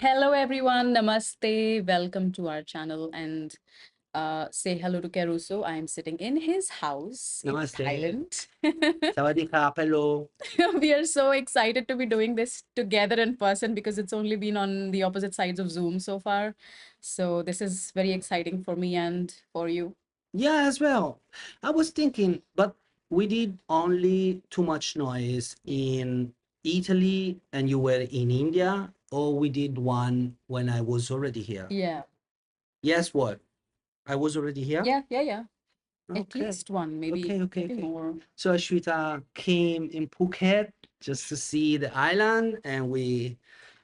Hello, everyone. Namaste. Welcome to our channel and say hello to Caruso. I am sitting in his house in Namaste. Thailand. Sawadee krap. Hello. We are so excited to be doing this together in person because it's only been on the opposite sides of Zoom so far. So, this is very exciting for me and for you. Yeah, as well. I was thinking, but we did only too much noise in Italy and you were in India, or we did one when I was already here. Yeah. Yes, what? I was already here? Yeah. At Okay. least one, maybe, maybe Okay. more. So Ashwita came in Phuket just to see the island and we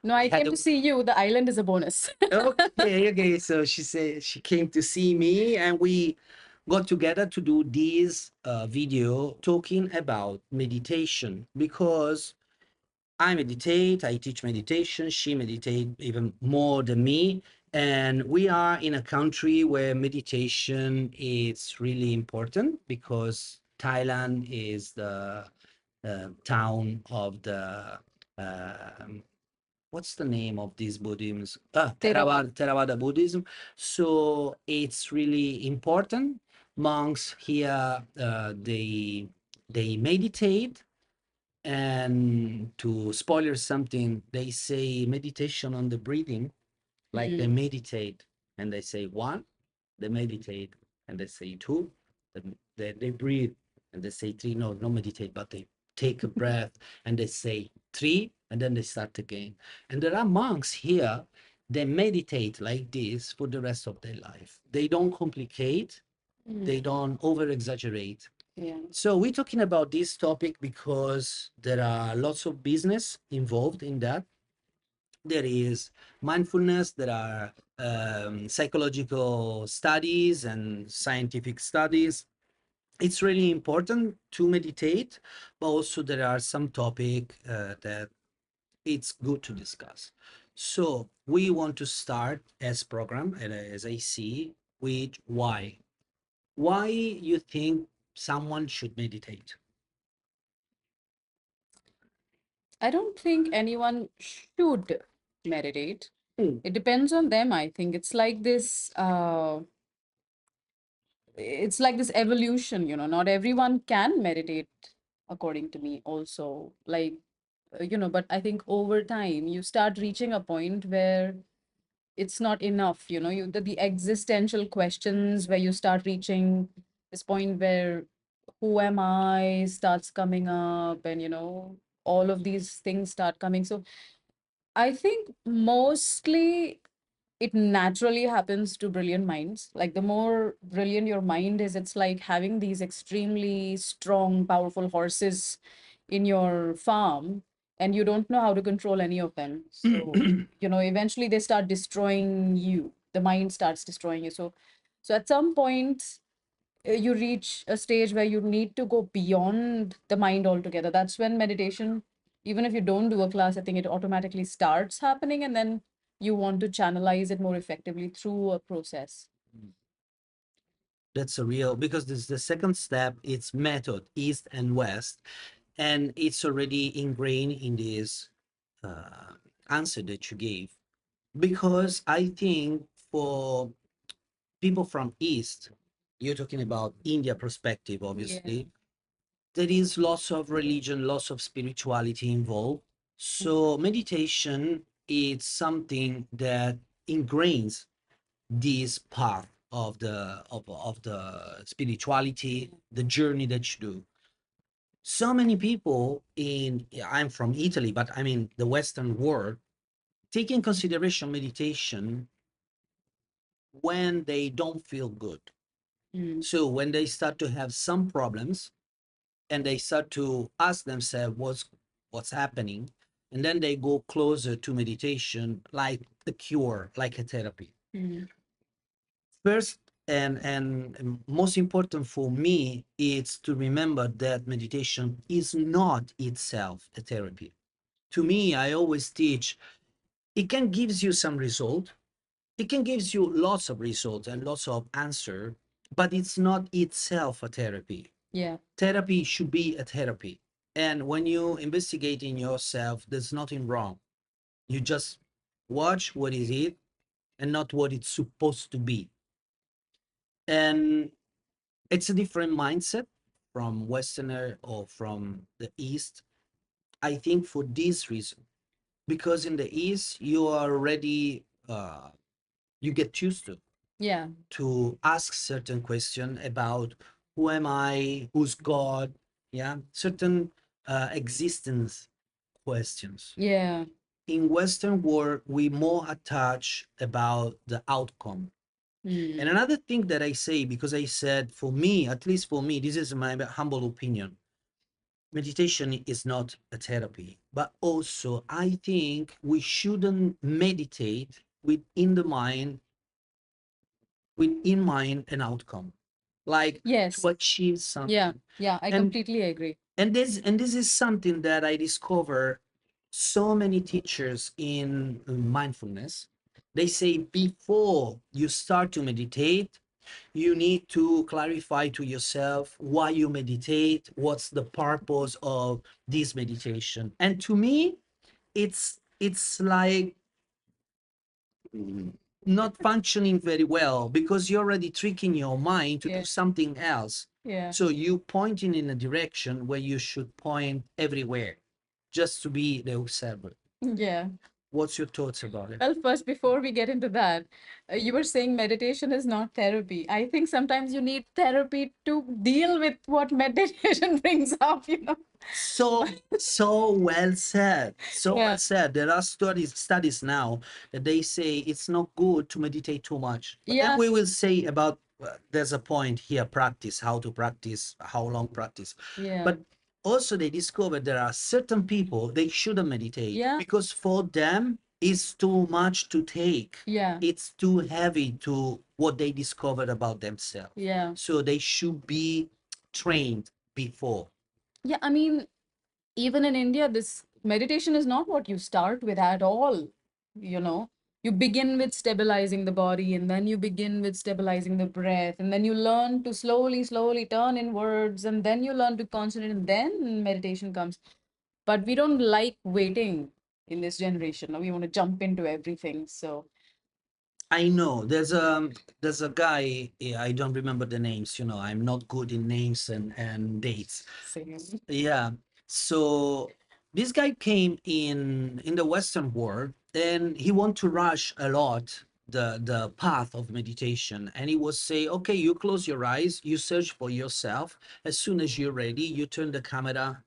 No, I had came a to see you. The island is a bonus. okay. So she said she came to see me, and we got together to do this video talking about meditation because I meditate, I teach meditation, she meditate even more than me, and we are in a country where meditation is really important because Thailand is the town of the what's the name of this Buddhism? Theravada. Theravada Buddhism. So it's really important. Monks here, they meditate, and to spoiler something, they say meditation on the breathing, like they Mm. meditate and they say one, they meditate and they say two, then they breathe and they say three. No, not meditate, but they take a breath and they say three and then they start again. And there are monks here, they meditate like this for the rest of their life. They don't complicate, Mm. they don't over exaggerate. Yeah. So we're talking about this topic because there are lots of business involved in that. There is mindfulness, there are psychological studies and scientific studies. It's really important to meditate, but also there are some topic that it's good to discuss. So we want to start as program, and as I see, with why. Why you think someone should meditate? I don't think anyone should meditate. Hmm. It depends on them, I think. It's like this evolution, not everyone can meditate according to me also. Like, but I think over time you start reaching a point where it's not enough, the existential questions where you start reaching this point where who am I starts coming up and all of these things start coming. So I think mostly it naturally happens to brilliant minds. Like the more brilliant your mind is, it's like having these extremely strong, powerful horses in your farm, and you don't know how to control any of them. So, eventually they start destroying you. The mind starts destroying you. So at some point, you reach a stage where you need to go beyond the mind altogether. That's when meditation, even if you don't do a class, I think it automatically starts happening, and then you want to channelize it more effectively through a process. That's a real, because this is the second step, it's method, east and west, and it's already ingrained in this uh, answer that you gave. Because I think for people from east, you're talking about India perspective, Yeah. obviously, there is lots of religion, lots of spirituality involved. So meditation is something that ingrains this part of the spirituality, the journey that you do. So many people in, I'm from Italy, but I mean the Western world, take in consideration meditation when they don't feel good. Mm. So when they start to have some problems and they start to ask themselves what's happening, and then they go closer to meditation like a cure, like a therapy. Mm. First, and most important for me, it's to remember that meditation is not itself a therapy. To me, I always teach it can gives you some result, it can gives you lots of results and lots of answer, but it's not itself a therapy. Yeah. Therapy should be a therapy, and when you investigate in yourself, there's nothing wrong. You just Watch what is it and not what it's supposed to be. And it's a different mindset from Westerner or from the East. I think for this reason, because in the East, you are already, you get used Yeah. to ask certain question about who am I, who's God, yeah, certain existence questions. Yeah. In Western world, we more attach about the outcome. And Mm. another thing that I say, because I said for me, at least for me, this is my humble opinion, meditation is not a therapy, but also I think we shouldn't meditate with in mind an outcome, like Yes. to achieve Yeah. something. Yeah. I and completely agree. and this is something that I discover so many teachers in mindfulness. They say before you start to meditate, you need to clarify to yourself why you meditate, what's the purpose of this meditation. And to me, it's like not functioning very well because you're already tricking your mind to do Yeah. something else. Yeah. So you pointing in a direction where you should point everywhere, just to be the observer. Yeah. What's your thoughts about it? Well, first, before we get into that, you were saying meditation is not therapy. I think sometimes you need therapy to deal with what meditation brings up, you know? So so well said. So well Yeah. said. There are studies now that they say it's not good to meditate too much. But then Yeah. we will say about there's a point here, practice, how to practice, how long practice. Yeah. But also they discovered there are certain people they shouldn't meditate Yeah. because for them it's too much to take. Yeah. It's too heavy to what they discovered about themselves. Yeah. So they should be trained before. Yeah. I mean, even in India, this meditation is not what you start with at all. You know, you begin with stabilizing the body, and then you begin with stabilizing the breath, and then you learn to slowly, slowly turn inwards, and then you learn to concentrate, and then meditation comes. But we don't like waiting in this generation. We want to jump into everything. So, I know there's a guy, I don't remember the names, I'm not good in names and dates. same. Yeah. So this guy came in the Western world and he want to rush a lot the path of meditation. And he was say, okay, you close your eyes, you search for yourself. As soon as you're ready, you turn the camera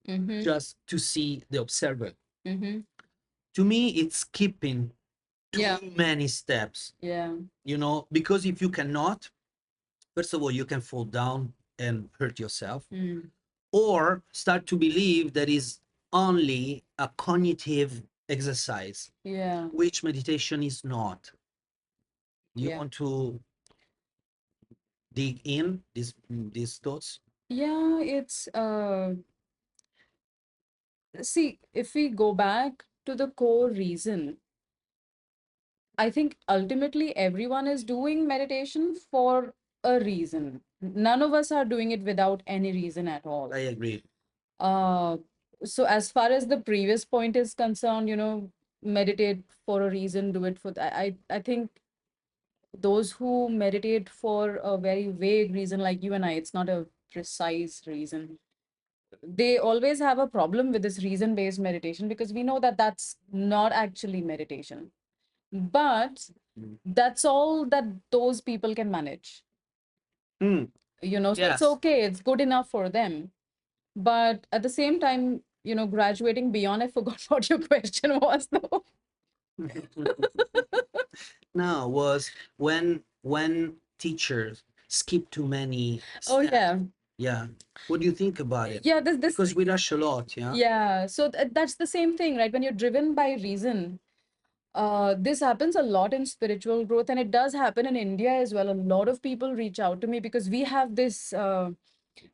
Mm-hmm. just to see the observer. Mm-hmm. To me, it's skipping Yeah. too many steps, Yeah. because if you cannot, first of all, you can fall down and hurt yourself, Mm. or start to believe that is only a cognitive exercise, Yeah. which meditation is not. You Yeah. want to dig in these thoughts? Yeah. It's see, if we go back to the core reason, I think ultimately everyone is doing meditation for a reason. None of us are doing it without any reason at all. I agree. Uh, so as far as the previous point is concerned, meditate for a reason, do it for I think those who meditate for a very vague reason, like you and I, it's not a precise reason. They always have a problem with this reason-based meditation because we know that that's not actually meditation. But Mm. that's all that those people can manage, Mm, so it's yes. okay, it's good enough for them. But at the same time, graduating beyond, I forgot what your question was though. No, was when teachers skip too many Oh steps. yeah. Yeah. What do you think about it? Yeah, this Because we rush a lot, yeah. yeah, so that's the same thing, right? When you're driven by reason, this happens a lot in spiritual growth, and it does happen in India as well. A lot of people reach out to me because we have this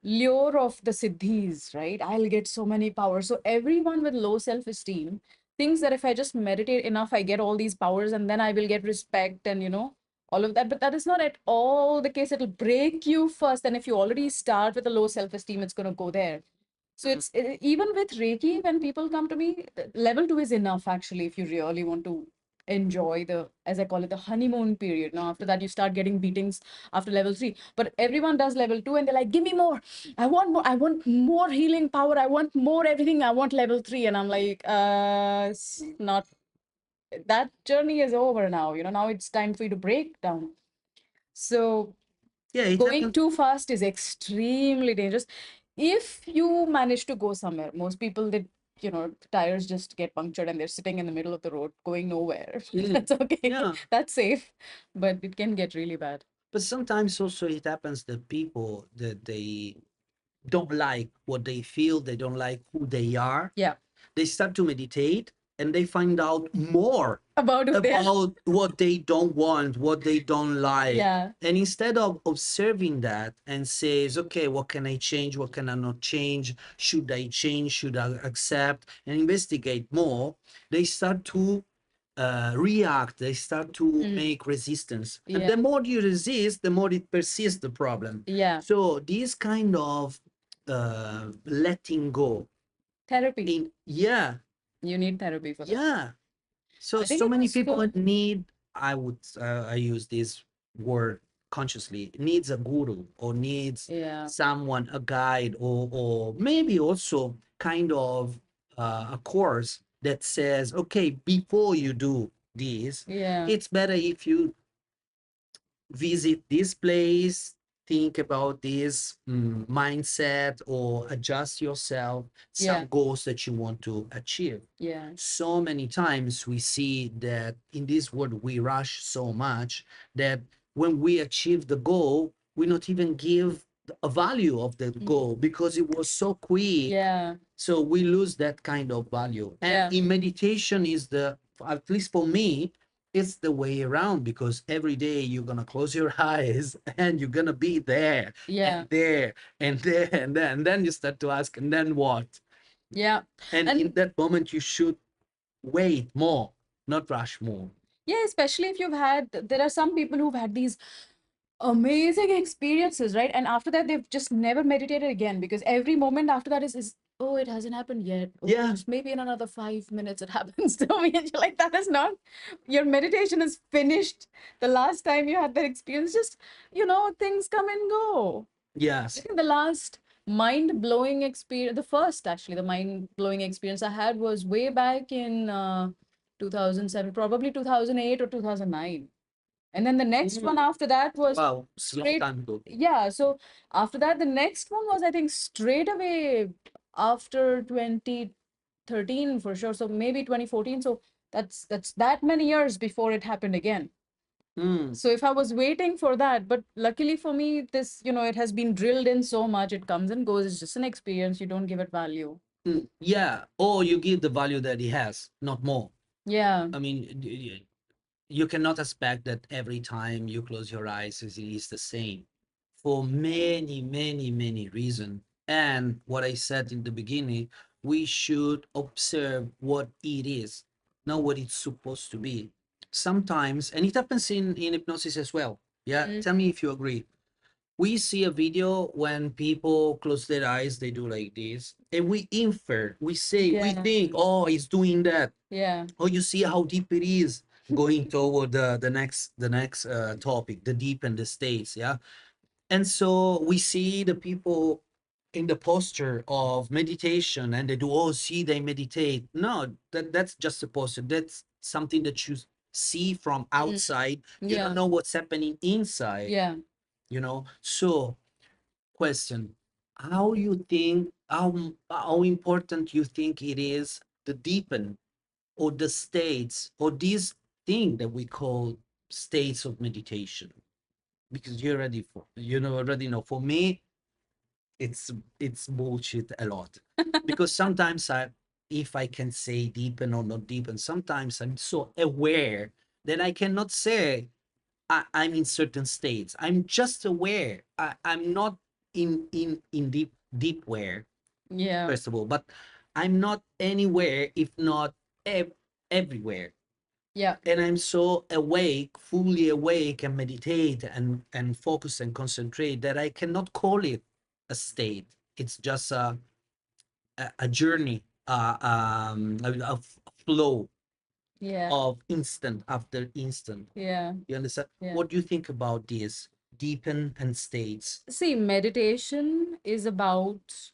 lure of the siddhis, right? I'll get so many powers. So everyone with low self-esteem thinks that if I just meditate enough, I get all these powers and then I will get respect and, all of that. But that is not at all the case. It'll break you first. And if you already start with a low self-esteem, it's going to go there. So it's even with Reiki, when people come to me, level two is enough actually if you really want to enjoy the, as I call it, the honeymoon period. Now, after that, you start getting beatings after level three. But everyone does level two and they're like, give me more. I want more. I want more healing power. I want more everything. I want level three. And I'm like, it's not, that journey is over now. Now it's time for you to break down. So Yeah, it going happens. too fast is extremely dangerous. If you manage to go somewhere, most people, they, tires just get punctured and they're sitting in the middle of the road going nowhere. That's okay. Yeah, That's safe, but it can get really bad. but sometimes also it happens that people that they don't like what they feel, they don't like who they are, Yeah. they start to meditate and they find out more About who they are. about what they don't want, what they don't like. Yeah. And instead of observing that and says, okay, what can I change? What can I not change? Should I change? Should I accept? And investigate more, they start to react, they start to make resistance. And Yeah. the more you resist, the more it persists the problem. Yeah. So this kind of letting go Therapy. yeah, You need therapy for that. yeah. So I think so it many was people so. need, I use this word consciously, needs a guru or needs Yeah. someone, a guide, or maybe also kind of a course that says, okay, before you do this, Yeah. it's better if you visit this place, think about this mindset, or adjust yourself Yeah. some goals that you want to achieve. Yeah. So many times we see that in this world we rush so much that when we achieve the goal, we not even give a value of the goal because it was so quick. Yeah. So we lose that kind of value. And Yeah. in meditation is the, at least for me, it's the way around, because every day you're gonna close your eyes and you're gonna be there Yeah. and there and there and then you start to ask, and then what? Yeah. And in And that moment you should wait more, not rush more. yeah, especially if there are some people who've had these amazing experiences, right? And after that, they've just never meditated again because every moment after that is oh, it hasn't happened yet. Oh, Yeah, just maybe in another 5 minutes it happens to me. And you're like, that is not, your meditation is finished. The last time you had that experience, just, things come and go. I yes. think the last mind-blowing experience, the first actually, the mind-blowing experience I had was way back in 2007, probably 2008 or 2009. And then the next one after that was Wow, it's a long straight. time ago. Yeah. So after that, the next one was, I think, straight away after 2013 for sure. So maybe 2014. So that's that many years before it happened again. Mm. So if I was waiting for that, but luckily for me, this, it has been drilled in so much, it comes and goes. It's just an experience. You don't give it value. Yeah, or you give the value that he has, not more. Yeah. I mean, you cannot expect that every time you close your eyes it is the same, for many, many, many reasons. And what I said in the beginning, we should observe what it is, not what it's supposed to be. Sometimes, and it happens in hypnosis as well. Yeah, tell me if you agree. We see a video when people close their eyes, they do like this, and we infer, we say, we Yeah. think, oh, he's doing that. Yeah. Oh, you see how deep it is. Going toward the next topic, the deep and the states. Yeah. And so we see the people in the posture of meditation and they do, oh, see, they meditate. No, that's just a posture. That's something that you see from outside. You don't Yeah. know what's happening inside, Yeah. So question, how you think, how important you think it is to deepen or the states or this thing that we call states of meditation? Because already know, for me it's bullshit a lot. Because sometimes if I can say deepen or not deepen, sometimes I'm so aware that I cannot say I'm in certain states. I'm just aware. I'm not in deep where, Yeah. first of all, but I'm not anywhere if not everywhere. Yeah. And I'm so awake, fully awake, and meditate and focus and concentrate that I cannot call it a state. It's just a journey, a flow Yeah. of instant after instant. Yeah. You understand? Yeah. What do you think about this? Deepen and states. See, meditation is about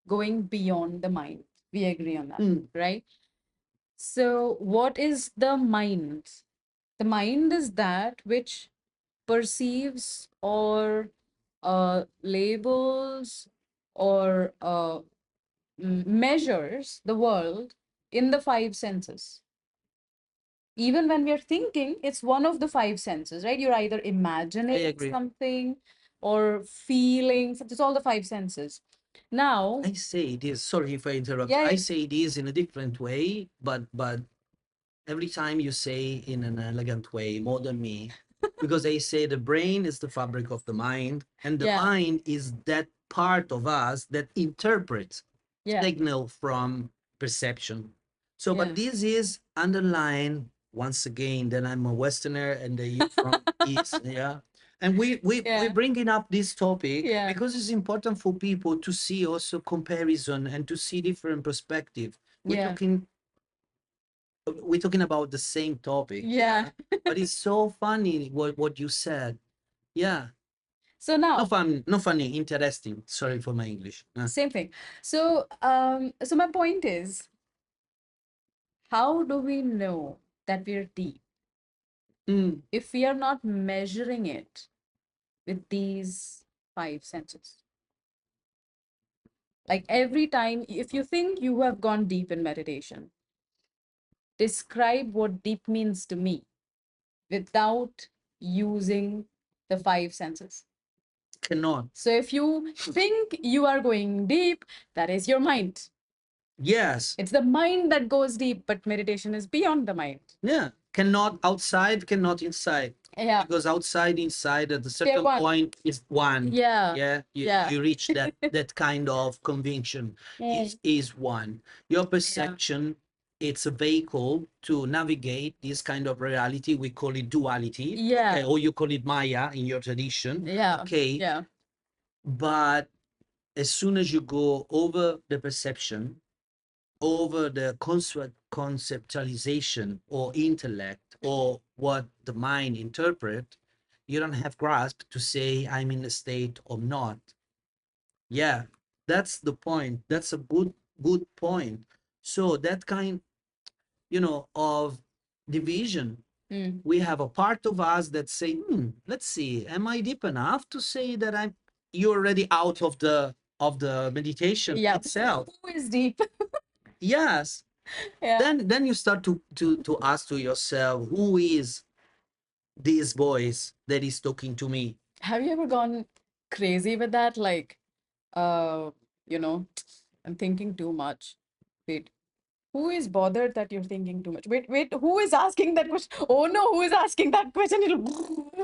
going beyond the mind. We agree on that, Mm, right? So, what is the mind? The mind is that which perceives or labels or measures the world in the five senses. Even when we are thinking, it's one of the five senses, right? You're either I imagining agree. something or feeling, it's all the five senses. Now, I say this. Sorry if I interrupt. yeah, I say this in a different way, but every time you say in an elegant way, more than me, because I say the brain is the fabric of the mind, and the yeah, mind is that part of us that interprets yeah, signal from perception. So, yeah, but this is underlined once again that I'm a Westerner and you from East, yeah. And we yeah, bringing up this topic yeah, because it's important for people to see also comparison and to see different perspective. We're yeah, talking we're talking about the same topic, yeah. yeah. But it's so funny what you said, yeah. So No now, fun, no funny, interesting. Sorry for my English. same thing. So my point is, how do we know that we're deep Mm, if we are not measuring it with these five senses? Like every time, if you think you have gone deep in meditation, describe what deep means to me without using the five senses. cannot. So if you think you are going deep, that is your mind. Yes. It's the mind that goes deep, but meditation is beyond the mind. Yeah, cannot outside, cannot inside. Yeah, Because outside, inside, at a they're certain one. point is one. Yeah, Yeah, yeah, you reach that kind of conviction. mm, Is one. Your yeah, perception, it's a vehicle to navigate this kind of reality. We call it duality, okay, yeah, or you call it Maya in your tradition, yeah, okay. yeah, But as soon as you go over the perception, over the conceptualization or intellect or what the mind interpret, you don't have grasp to say I'm in a state or not. Yeah, that's the point. That's a good point. So that kind, of division, mm, we have a part of us that say, let's see, am I deep enough to say that you're already out of the meditation yeah. itself? Who is deep? Yes. Yeah. Then you start to ask to yourself, who is this voice that is talking to me? Have you ever gone crazy with that? Like, uh, you know, I'm thinking too much. Wait, who is bothered that you're thinking too much? Wait, who is asking that question? Oh no, who is asking that question?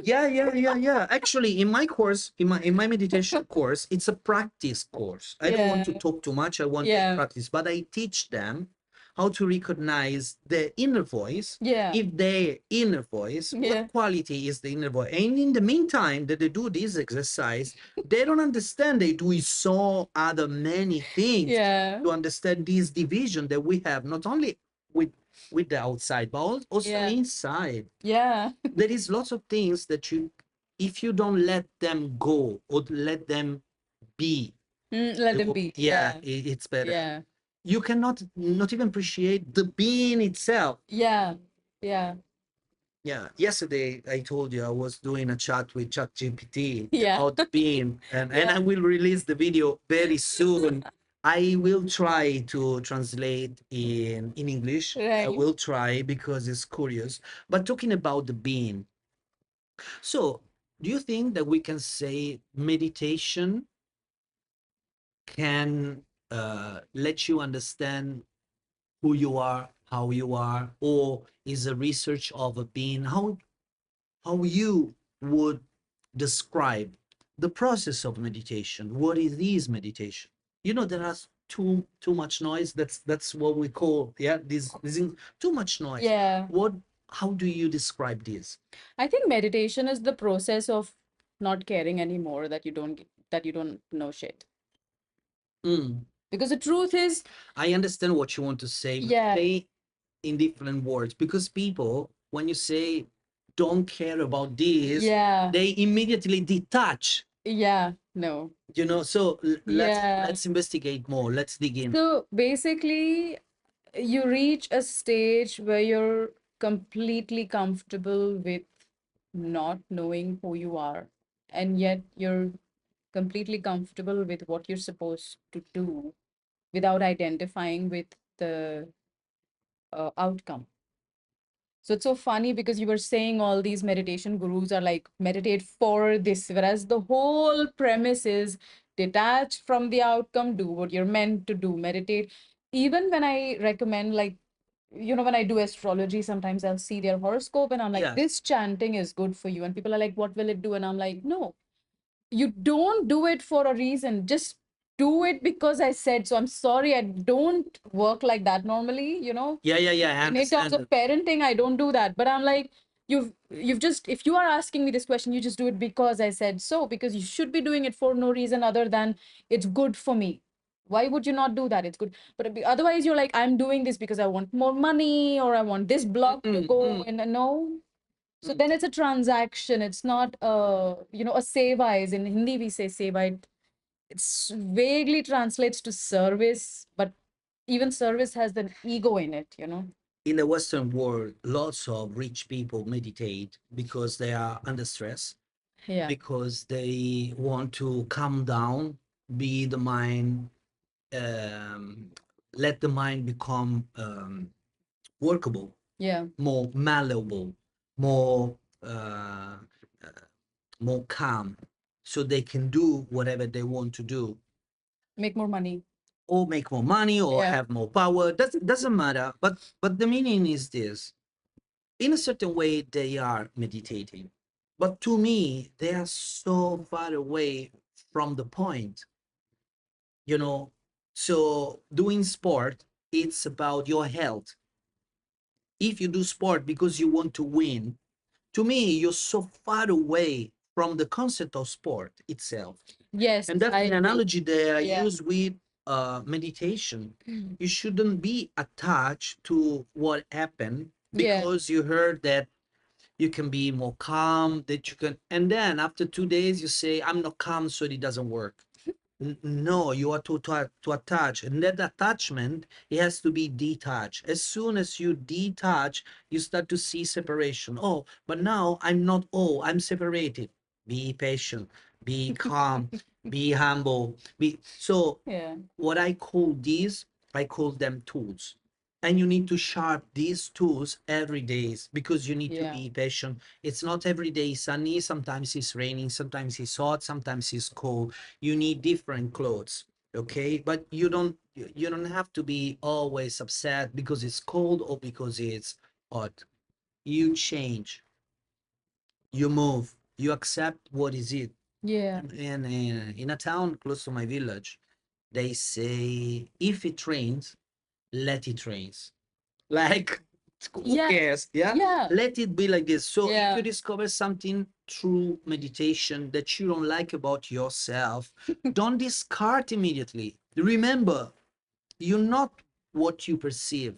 Yeah. Actually, in my course, in my meditation course, it's a practice course. I don't want Yeah, to talk too much. I want to yeah, practice, but I teach them how to recognize the inner voice. yeah, If their inner voice, yeah, what quality is the inner voice? And in the meantime that they do this exercise, they don't understand. They do so other many things yeah, to understand this division that we have, not only with the outside, but also yeah, inside. yeah. There is lots of things that if you don't let them go or let them be, Let them be. yeah, Yeah, it's better. yeah, You cannot not even appreciate the being itself. yeah, yeah, Yeah, yesterday I told you I was doing a chat with ChatGPT yeah, about the being, and yeah. I will release the video very soon. I will try to translate in English. I Right. will try because it's curious. But talking about the being, so, do you think that we can say meditation can let you understand who you are, how you are, or is a research of a being? How you would describe the process of meditation? What is meditation? There are too much noise. That's what we call, yeah, this is too much noise. Yeah. What? How do you describe this? I think meditation is the process of not caring anymore that you don't know shit. Mm. Because the truth is, I understand what you want to say, but yeah, say in different words, because people, when you say don't care about this, yeah, they immediately detach. yeah, no, So yeah. let's investigate more. Let's dig in. So basically, you reach a stage where you're completely comfortable with not knowing who you are, and yet you're completely comfortable with what you're supposed to do without identifying with the outcome. So it's so funny because you were saying all these meditation gurus are like, meditate for this, whereas the whole premise is detach from the outcome, do what you're meant to do, meditate. Even when I recommend, like, when I do astrology, sometimes I'll see their horoscope and I'm like, Yes. this chanting is good for you. And people are like, what will it do? And I'm like, no, you don't do it for a reason. Just do it because I said so. I'm sorry, I don't work like that normally, Yeah, yeah, yeah. I in terms understand of that. parenting, I don't do that. But I'm like, you've just, if you are asking me this question, you just do it because I said so, because you should be doing it for no reason other than it's good for me. Why would you not do that? It's good. But otherwise you're like, I'm doing this because I want more money, or I want this block to Mm, go mm, and no. So mm. then it's a transaction. It's not a seva, is in Hindi we say seva. It's vaguely translates to service, but even service has an ego in it. In the Western world, lots of rich people meditate because they are under stress, Yeah. because they want to calm down, be the mind, um, let the mind become workable, Yeah. more malleable, more uh, uh, more calm, so they can do whatever they want to do, Make more money. or make more money, or Yeah. have more power. Doesn't matter. But the meaning is this: in a certain way, they are meditating, but to me, they are so far away from the point. You know, so doing sport, it's about your health. If you do sport because you want to win, to me, you're so far away from the concept of sport itself. Yes, And that's I the agree. analogy that I Yeah. use with meditation. You shouldn't be attached to what happened Yeah. because you heard that you can be more calm, that you can, and then after 2 days, you say, I'm not calm, so it doesn't work. No, you are to attach, and that attachment, it has to be detached. As soon as you detach, you start to see separation. Oh, but now I'm not, oh, I'm separated. Be patient, be calm, be humble, be so. Yeah. What I call these, I call them tools. And you need to sharp these tools every day because you need to Yeah. be patient. It's not every day sunny. Sometimes it's raining. Sometimes it's hot. Sometimes it's cold. You need different clothes. Okay. But you don't have to be always upset because it's cold or because it's hot. You change, you move, you accept what is it. Yeah. And in a town close to my village, they say, if it rains, let it rain. Like, who Yeah. cares? Yeah. Yeah. Let it be like this. So if you Yeah. discover something through meditation that you don't like about yourself, don't discard immediately. Remember, you're not what you perceive.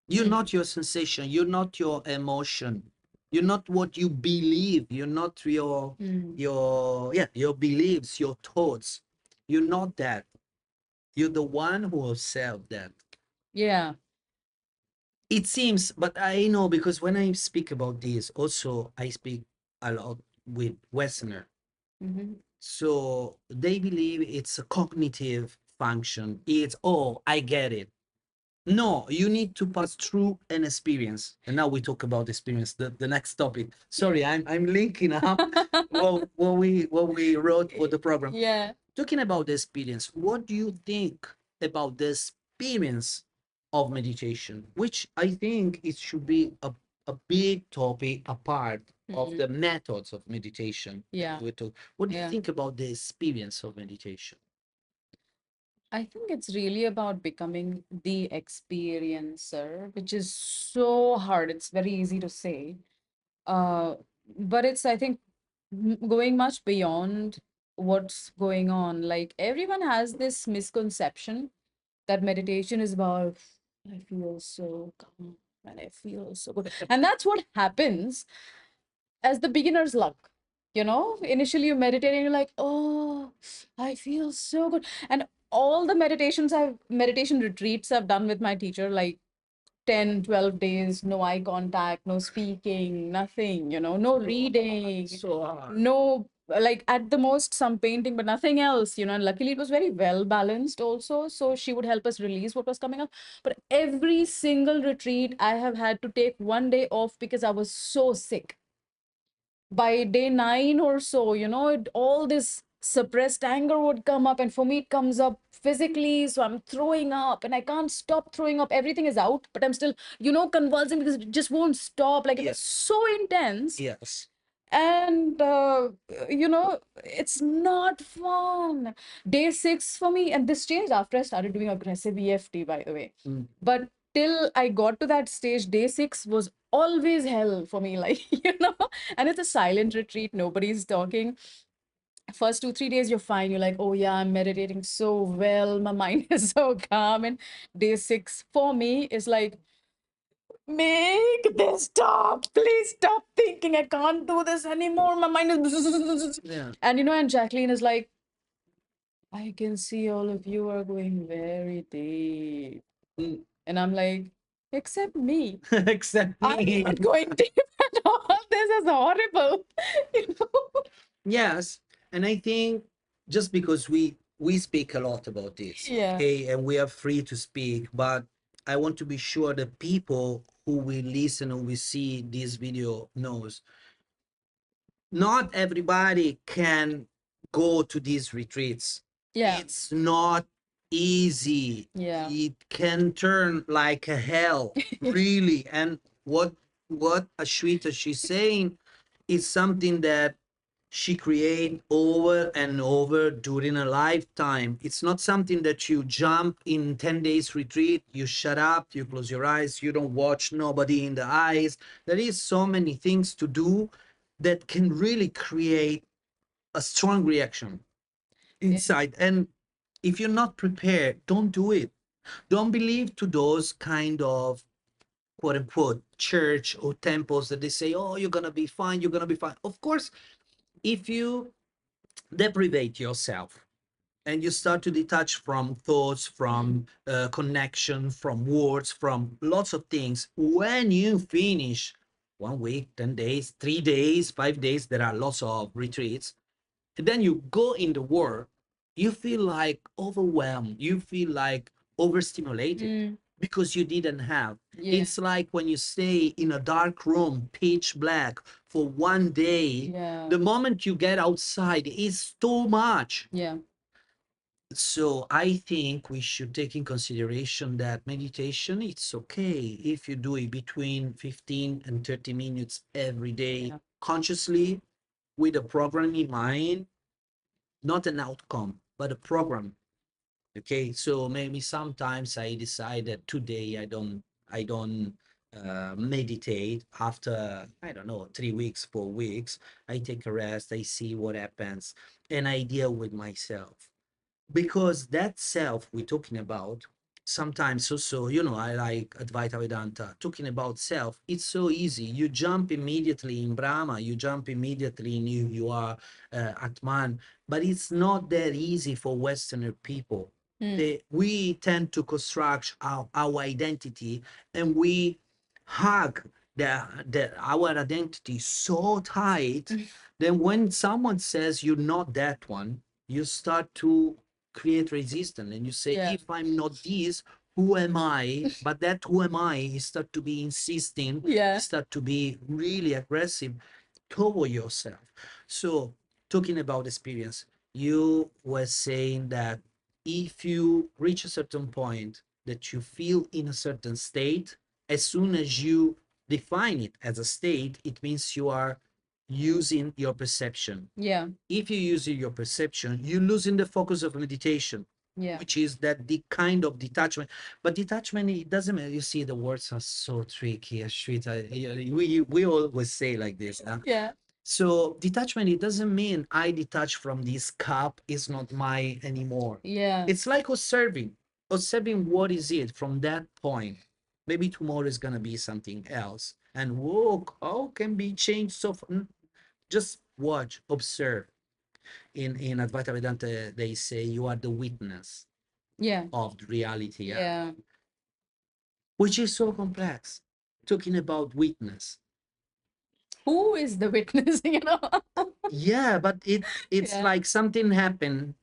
You're Mm. not your sensation. You're not your emotion. You're not what you believe. You're not Mm. your beliefs, your thoughts. You're not that. You're the one who observed that. Yeah. It seems, but I know because when I speak about this, also I speak a lot with Westerner. Mm-hmm. So they believe it's a cognitive function. It's, oh, I get it. No, you need to pass through an experience. And now we talk about experience, the next topic. Yeah. Sorry, I'm linking up what we wrote for the program. Yeah. Talking about the experience, what do you think about the experience of meditation? Which I think it should be a big topic apart of Mm. the methods of meditation. Yeah. What do you Yeah. think about the experience of meditation? I think it's really about becoming the experiencer, which is so hard. It's very easy to say. Uh, but it's, I think, going much beyond. what's going on. Like everyone has this misconception that meditation is about, I feel so calm and I feel so good. And that's what happens as the beginner's luck. You know, initially you meditate and you're like, oh, I feel so good. And all the meditation retreats I've done with my teacher, like 10, 12 days, no eye contact, no speaking, nothing, no reading, So hard. no, like at the most some painting, but nothing else, and luckily it was very well balanced also. So she would help us release what was coming up. But every single retreat, I have had to take one day off because I was so sick by day 9 or so, all this suppressed anger would come up. And for me, it comes up physically. So I'm throwing up and I can't stop throwing up. Everything is out, but I'm still, convulsing because it just won't stop. Like it was so intense. Yes. And, it's not fun. Day 6 for me, and this changed after I started doing aggressive EFT, by the way. But till I got to that stage, day 6 was always hell for me, like, and it's a silent retreat, nobody's talking. First 2 3 days you're fine, you're like, oh yeah, I'm meditating so well, my mind is so calm. And day 6 for me is like, make this stop, please stop thinking, I can't do this anymore, my mind is Yeah. and and Jacqueline is like, I can see all of you are going very deep. Mm. And I'm like, except me. Except I'm me. not going deep at all. This is horrible. You know? Yes, and I think just because we speak a lot about this, Yeah. okay, and we are free to speak, but I want to be sure that people who will listen or will see this video knows not everybody can go to these retreats. Yeah. It's not easy. Yeah. It can turn like a hell, really. And what Ashwita she's saying is something that she create over and over during a lifetime. It's not something that you jump in 10 days retreat, you shut up, you close your eyes, you don't watch nobody in the eyes. There is so many things to do that can really create a strong reaction inside. And if you're not prepared, don't do it. Don't believe to those kind of quote unquote church or temples that they say, oh, you're gonna be fine, you're gonna be fine. Of course, if you deprivate yourself and you start to detach from thoughts, from connection, from words, from lots of things, when you finish 1 week, 10 days, 3 days, 5 days, there are lots of retreats, and then you go in the world, you feel like overwhelmed, you feel like overstimulated because you didn't have. Yeah. It's like when you stay in a dark room, pitch black for one day, Yeah. the moment you get outside is too much. Yeah. So I think we should take in consideration that meditation, it's okay if you do it between 15 and 30 minutes every day, Yeah. consciously, with a program in mind, not an outcome, but a program. Okay, so maybe sometimes I decide that today I don't meditate. After, I don't know, 3 weeks, 4 weeks, I take a rest, I see what happens, and I deal with myself. Because that self we're talking about, sometimes also, I like Advaita Vedanta, talking about self, it's so easy. You jump immediately in Brahma, you jump immediately in you are Atman, but it's not that easy for Westerner people. We tend to construct our identity, and we hug our identity so tight. Then when someone says you're not that one, you start to create resistance, and you say, Yeah. if I'm not this, who am I? But that who am I, you start to be insisting, Yeah. you start to be really aggressive toward yourself. So talking about experience, you were saying that if you reach a certain point that you feel in a certain state, as soon as you define it as a state, it means you are using your perception. Yeah. If you use your perception, you're losing the focus of meditation, Yeah. which is that the kind of detachment. But detachment, it doesn't matter. You see, the words are so tricky. Ashwita, we always say like this. Yeah. So detachment, it doesn't mean I detach from this cup, is not mine anymore. Yeah. It's like observing what is it from that point. Maybe tomorrow is gonna be something else, and whoa, how can be changed so just watch, observe. In Advaita Vedanta, they say you are the witness Yeah. of the reality, Yeah. which is so complex. Talking about witness, Who is the witness, you know? yeah, but it's Yeah. like something happened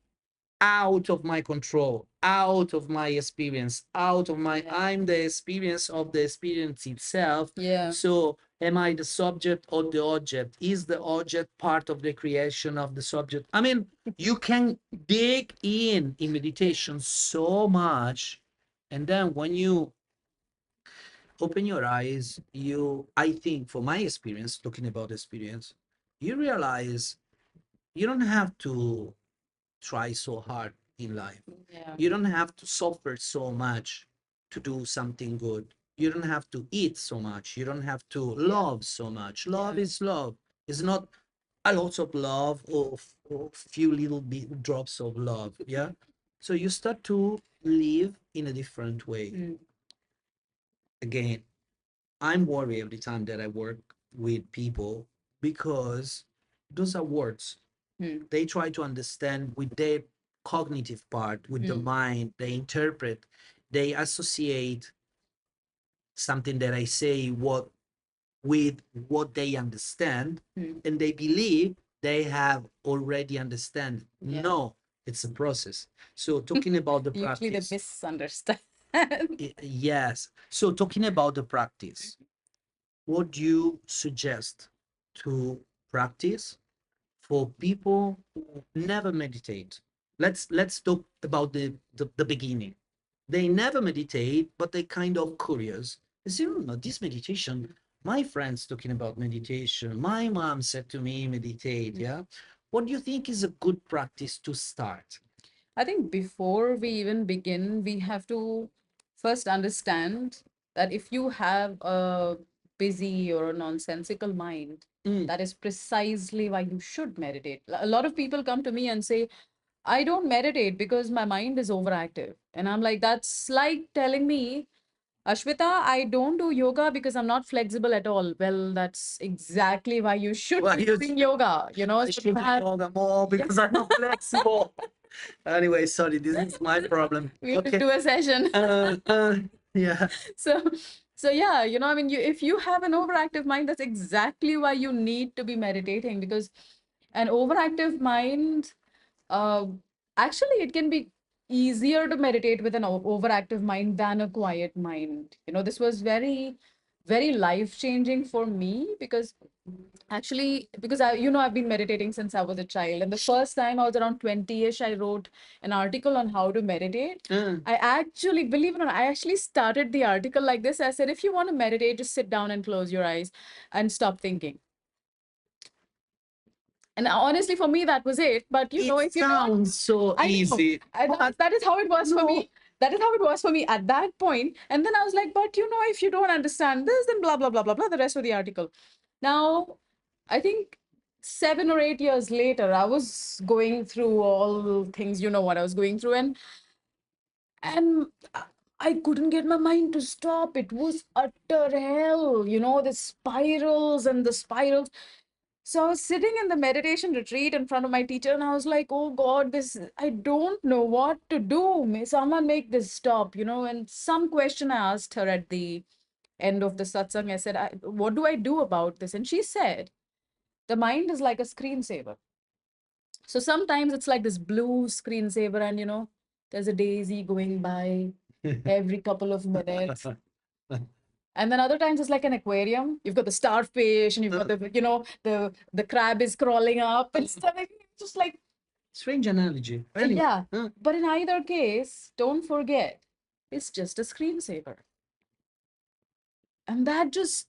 out of my control, out of my experience, out of my, Yeah. I'm the experience of the experience itself. Yeah. So am I the subject or the object? Is the object part of the creation of the subject? I mean, you can dig in meditation so much, and then when you open your eyes, you, I think, for my experience, talking about experience, you realize you don't have to try so hard in life. Yeah. You don't have to suffer so much to do something good. You don't have to eat so much. You don't have to love so much. Love Yeah. is love. It's not a lot of love or few little bit drops of love. Yeah. So you start to live in a different way. Mm. Again, I'm worried every time that I work with people because those are words. Mm. They try to understand with their cognitive part, with the Mm. mind, they interpret, they associate something that I say what with what they understand, Mm. and they believe they have already understand. Yeah. No, it's a process. So talking about the Usually they practice, misunderstand. yes. So talking about the practice, what do you suggest to practice for people who never meditate? Let's talk about the beginning. They never meditate, but they kind of curious. They say, "Oh, no, this meditation, my friends talking about meditation. My mom said to me, meditate." Yeah. What do you think is a good practice to start? I think before we even begin, we have to first understand that if you have a busy or a nonsensical mind, Mm. that is precisely why you should meditate. A lot of people come to me and say, I don't meditate because my mind is overactive. And I'm like, that's like telling me, Ashwita, I don't do yoga because I'm not flexible at all. Well, that's exactly why you should Well, be you, doing yoga. You know, I so you should do have, yoga more because I'm not flexible. Anyway, sorry, this is my problem. we will Okay. do a session. Yeah. So so yeah, you know, I mean, you, if you have an overactive mind, that's exactly why you need to be meditating, because an overactive mind, uh, actually it can be easier to meditate with an overactive mind than a quiet mind. You know, this was very very life changing for me, because actually, because I, you know, I've been meditating since I was a child, and the first time I was around 20ish, I wrote an article on how to meditate. I actually, believe it or not, I actually started the article like this. I said, if you want to meditate, just sit down and close your eyes and stop thinking. And honestly, for me, that was it. But you know, It if you don't, sounds so I know, easy, but that is how it was for no. me. That is how it was for me at that point. And then I was like, but you know, if you don't understand this, then blah blah blah blah blah. The rest of the article. Now, I think 7 or 8 years later, I was going through all things. You know what I was going through, and I couldn't get my mind to stop. It was utter hell. You know, the spirals and the spirals. So I was sitting in the meditation retreat in front of my teacher, and I was like, "Oh God, this, I don't know what to do. May someone make this stop?" You know, and some question I asked her at the end of the satsang. I said, "What do I do about this?" And she said, "The mind is like a screensaver. So sometimes it's like this blue screensaver, and you know, there's a daisy going by every couple of minutes." And then other times it's like an aquarium. You've got the starfish, and you've got the, you know, the crab is crawling up and stuff. Like, just like, Strange analogy. Anyway, yeah. But in either case, don't forget, it's just a screensaver. And that just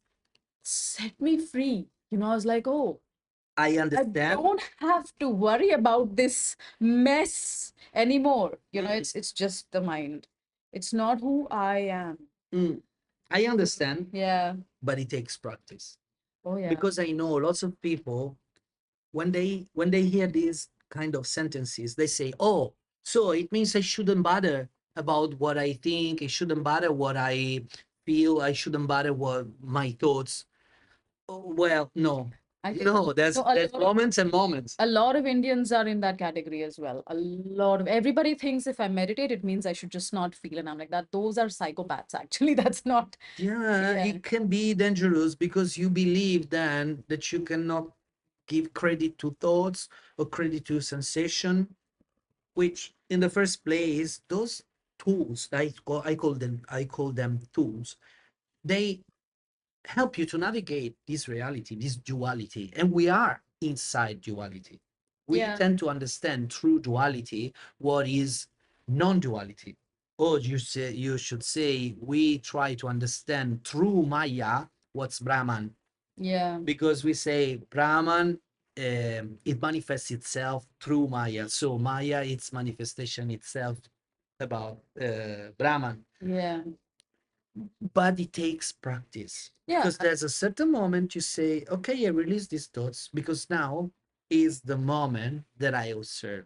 set me free. You know, I was like, oh, I I understand. don't have to worry about this mess anymore. You know, it's just the mind. It's not who I am. Mm, I understand, Yeah. but it takes practice Oh yeah. because I know lots of people when they hear these kind of sentences, they say, "Oh, so it means I shouldn't bother about what I think. I shouldn't bother what I feel. I shouldn't bother what my thoughts." Oh, well, no, I think no. no, There's moments and moments. a lot of Indians are in that category as well. A lot of everybody thinks if I meditate, it means I should just not feel, and I'm like that. Those are psychopaths. Actually, that's not. Yeah, Yeah, it can be dangerous because you believe then that you cannot give credit to thoughts or credit to sensation, which in the first place, those tools, I call them tools, they help you to navigate this reality, this duality. And we are inside duality. We yeah, tend to understand through duality what is non-duality. Or you should say we try to understand through Maya what's Brahman, yeah, because we say Brahman, it manifests itself through Maya. So Maya, its manifestation itself about Brahman. yeah, But it takes practice, yeah. because there's a certain moment you say, okay, I release these thoughts because now is the moment that I observe.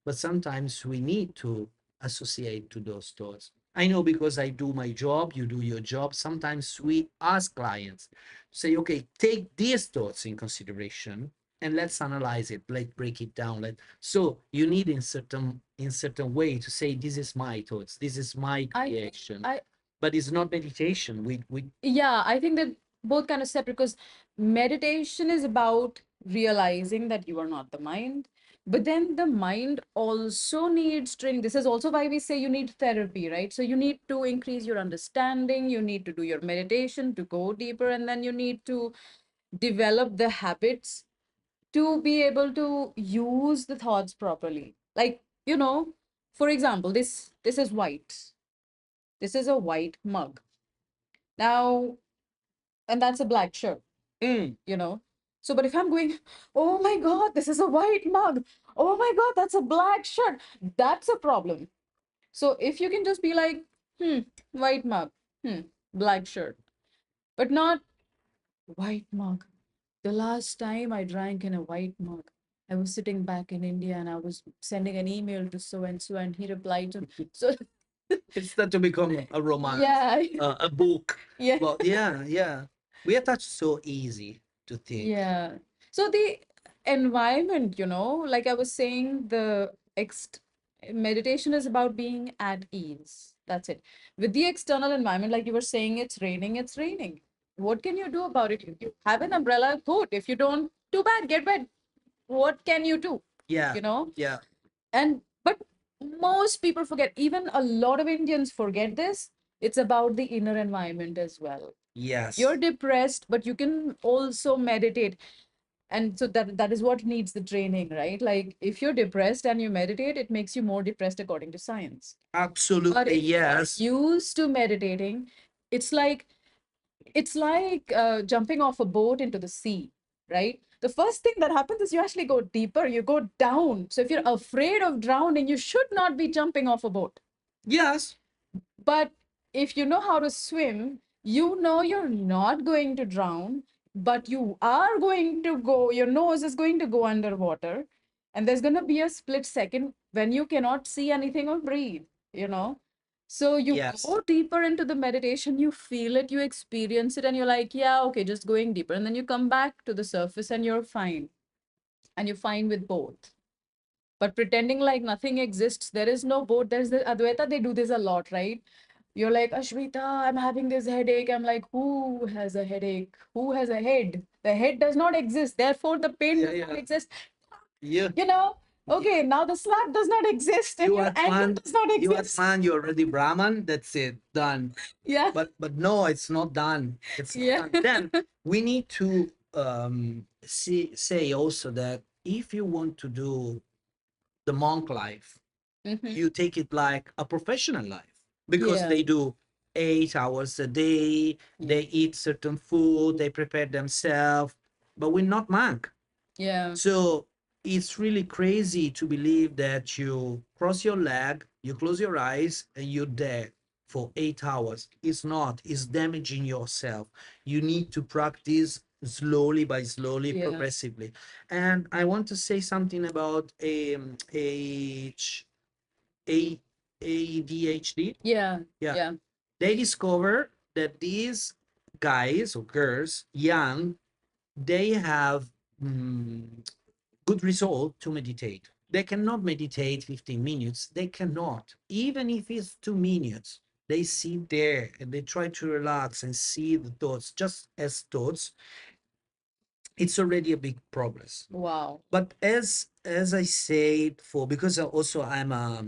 But sometimes we need to associate to those thoughts. I know, because I do my job, you do your job. Sometimes we ask clients, say, okay, take these thoughts in consideration and let's analyze it. Let's break it down. So you need in certain way to say, this is my thoughts, this is my I think creation. I But it's not meditation. We Yeah, I think that both kind of separate because meditation is about realizing that you are not the mind, but then the mind also needs training. This is also why we say you need therapy, right? So you need to increase your understanding, you need to do your meditation to go deeper, and then you need to develop the habits to be able to use the thoughts properly. Like, for example, this is white. This is a white mug. Now, and that's a black shirt, Mm. you know. So, but if I'm going, oh my God, this is a white mug. Oh my God, that's a black shirt. That's a problem. So if you can just be like, hmm, white mug, black shirt, but not white mug. The last time I drank in a white mug, I was sitting back in India and I was sending an email to so, and he replied to, so It's not to become a romance, yeah, a book. yeah. Well, yeah, yeah. We attach so easy to things. Yeah. So the environment, like I was saying, the meditation is about being at ease. That's it. With the external environment, like you were saying, it's raining, it's raining. What can you do about it? You have an umbrella, good. If you don't, too bad, get wet. What can you do? Yeah, You know? yeah, And but most people forget, even a lot of Indians forget this. It's about the inner environment as well. You're yes, depressed, but you can also meditate, and so that is what needs the training, right? Like if you're depressed and you meditate, it makes you more depressed according to science. But absolutely, if you are yes. used to meditating, it's like jumping off a boat into the sea, right? The first thing that happens is you actually go deeper, you go down. So if you're afraid of drowning, you should not be jumping off a boat. Yes, But if you know how to swim, you know you're not going to drown, but you are going to go, your nose is going to go underwater. And there's going to be a split second when you cannot see anything or breathe, you know? So you yes, go deeper into the meditation, you feel it, you experience it, and you're like, yeah, okay, just going deeper. And then you come back to the surface and you're fine. And you're fine with both. But pretending like nothing exists, there is no boat. There's the Advaita, they do this a lot, right? You're like, Ashwita, I'm having this headache. I'm like, who has a headache? Who has a head? The head does not exist. Therefore, the pain yeah, does not yeah. exist. You, You know, y- okay, now the slap does not exist and you your anger Atman, does not you exist. Atman, you're already Brahman. That's it, done. Yeah, But no, it's not done. It's not yeah. done. Then we need to say also that if you want to do the monk life, Hmm. you take it like a professional life, because Yeah, they do 8 hours a day, yeah, they eat certain food, they prepare themselves, but we're not monk. yeah, So it's really crazy to believe that you cross your leg, you close your eyes, and you're there for 8 hours. It's not, it's damaging yourself. You need to practice slowly by slowly, Yeah. progressively. And I want to say something about a ADHD. Yeah. Yeah, Yeah. they discover that these guys or girls, young, they have mm, good result to meditate. They cannot meditate 15 minutes. They cannot. Even if it's 2 minutes, they sit there and they try to relax and see the thoughts just as thoughts. It's already a big progress. Wow. But as I said, for because also I'm a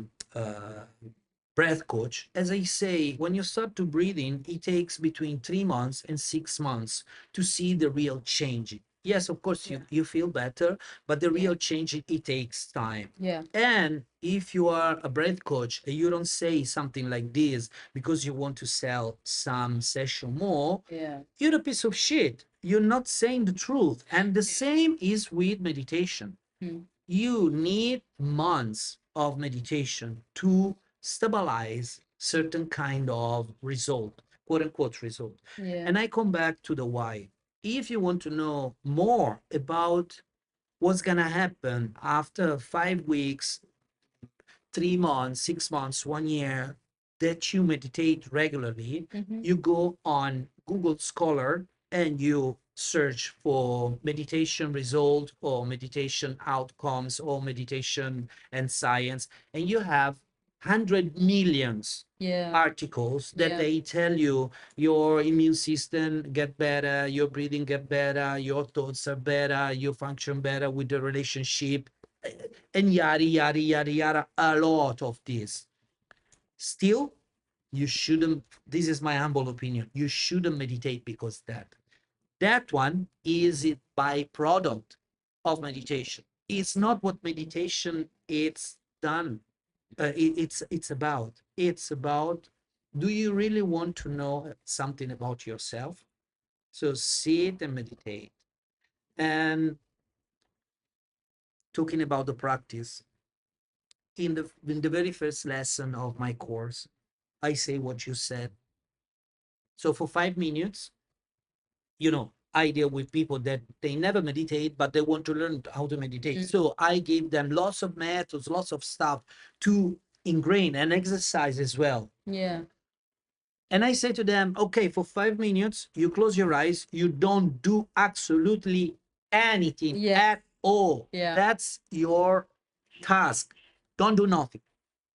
breath coach, as I say, when you start to breathing, it takes between 3 months and 6 months to see the real change. Yes, of course, Yeah. you feel better, but the Yeah. real change, it takes time. Yeah. And if you are a breath coach and you don't say something like this because you want to sell some session more, Yeah. you're a piece of shit. You're not saying the truth. And the same is with meditation. Hmm. You need months of meditation to stabilize certain kind of result, quote unquote result. Yeah. And I come back to the why. If you want to know more about what's gonna happen after 5 weeks, 3 months, 6 months, 1 year, that you meditate regularly, Mm-hmm. you go on Google Scholar and you search for meditation result or meditation outcomes or meditation and science, and you have 100 millions Yeah. articles that Yeah. they tell you your immune system get better, your breathing get better, your thoughts are better, you function better with the relationship, and yada yada yada yada, a lot of this. Still, you shouldn't, this is my humble opinion, you shouldn't meditate because that one is a byproduct of meditation. It's not what meditation it's done. It's about, do you really want to know something about yourself? So sit and meditate. And talking about the practice, in the very first lesson of my course, I say what you said. So for 5 minutes, I deal with people that they never meditate, but they want to learn how to meditate. Mm. So I give them lots of methods, lots of stuff to ingrain and exercise as well. Yeah. And I say to them, okay, for 5 minutes, you close your eyes, you don't do absolutely anything Yeah. at all. Yeah. That's your task. Don't do nothing.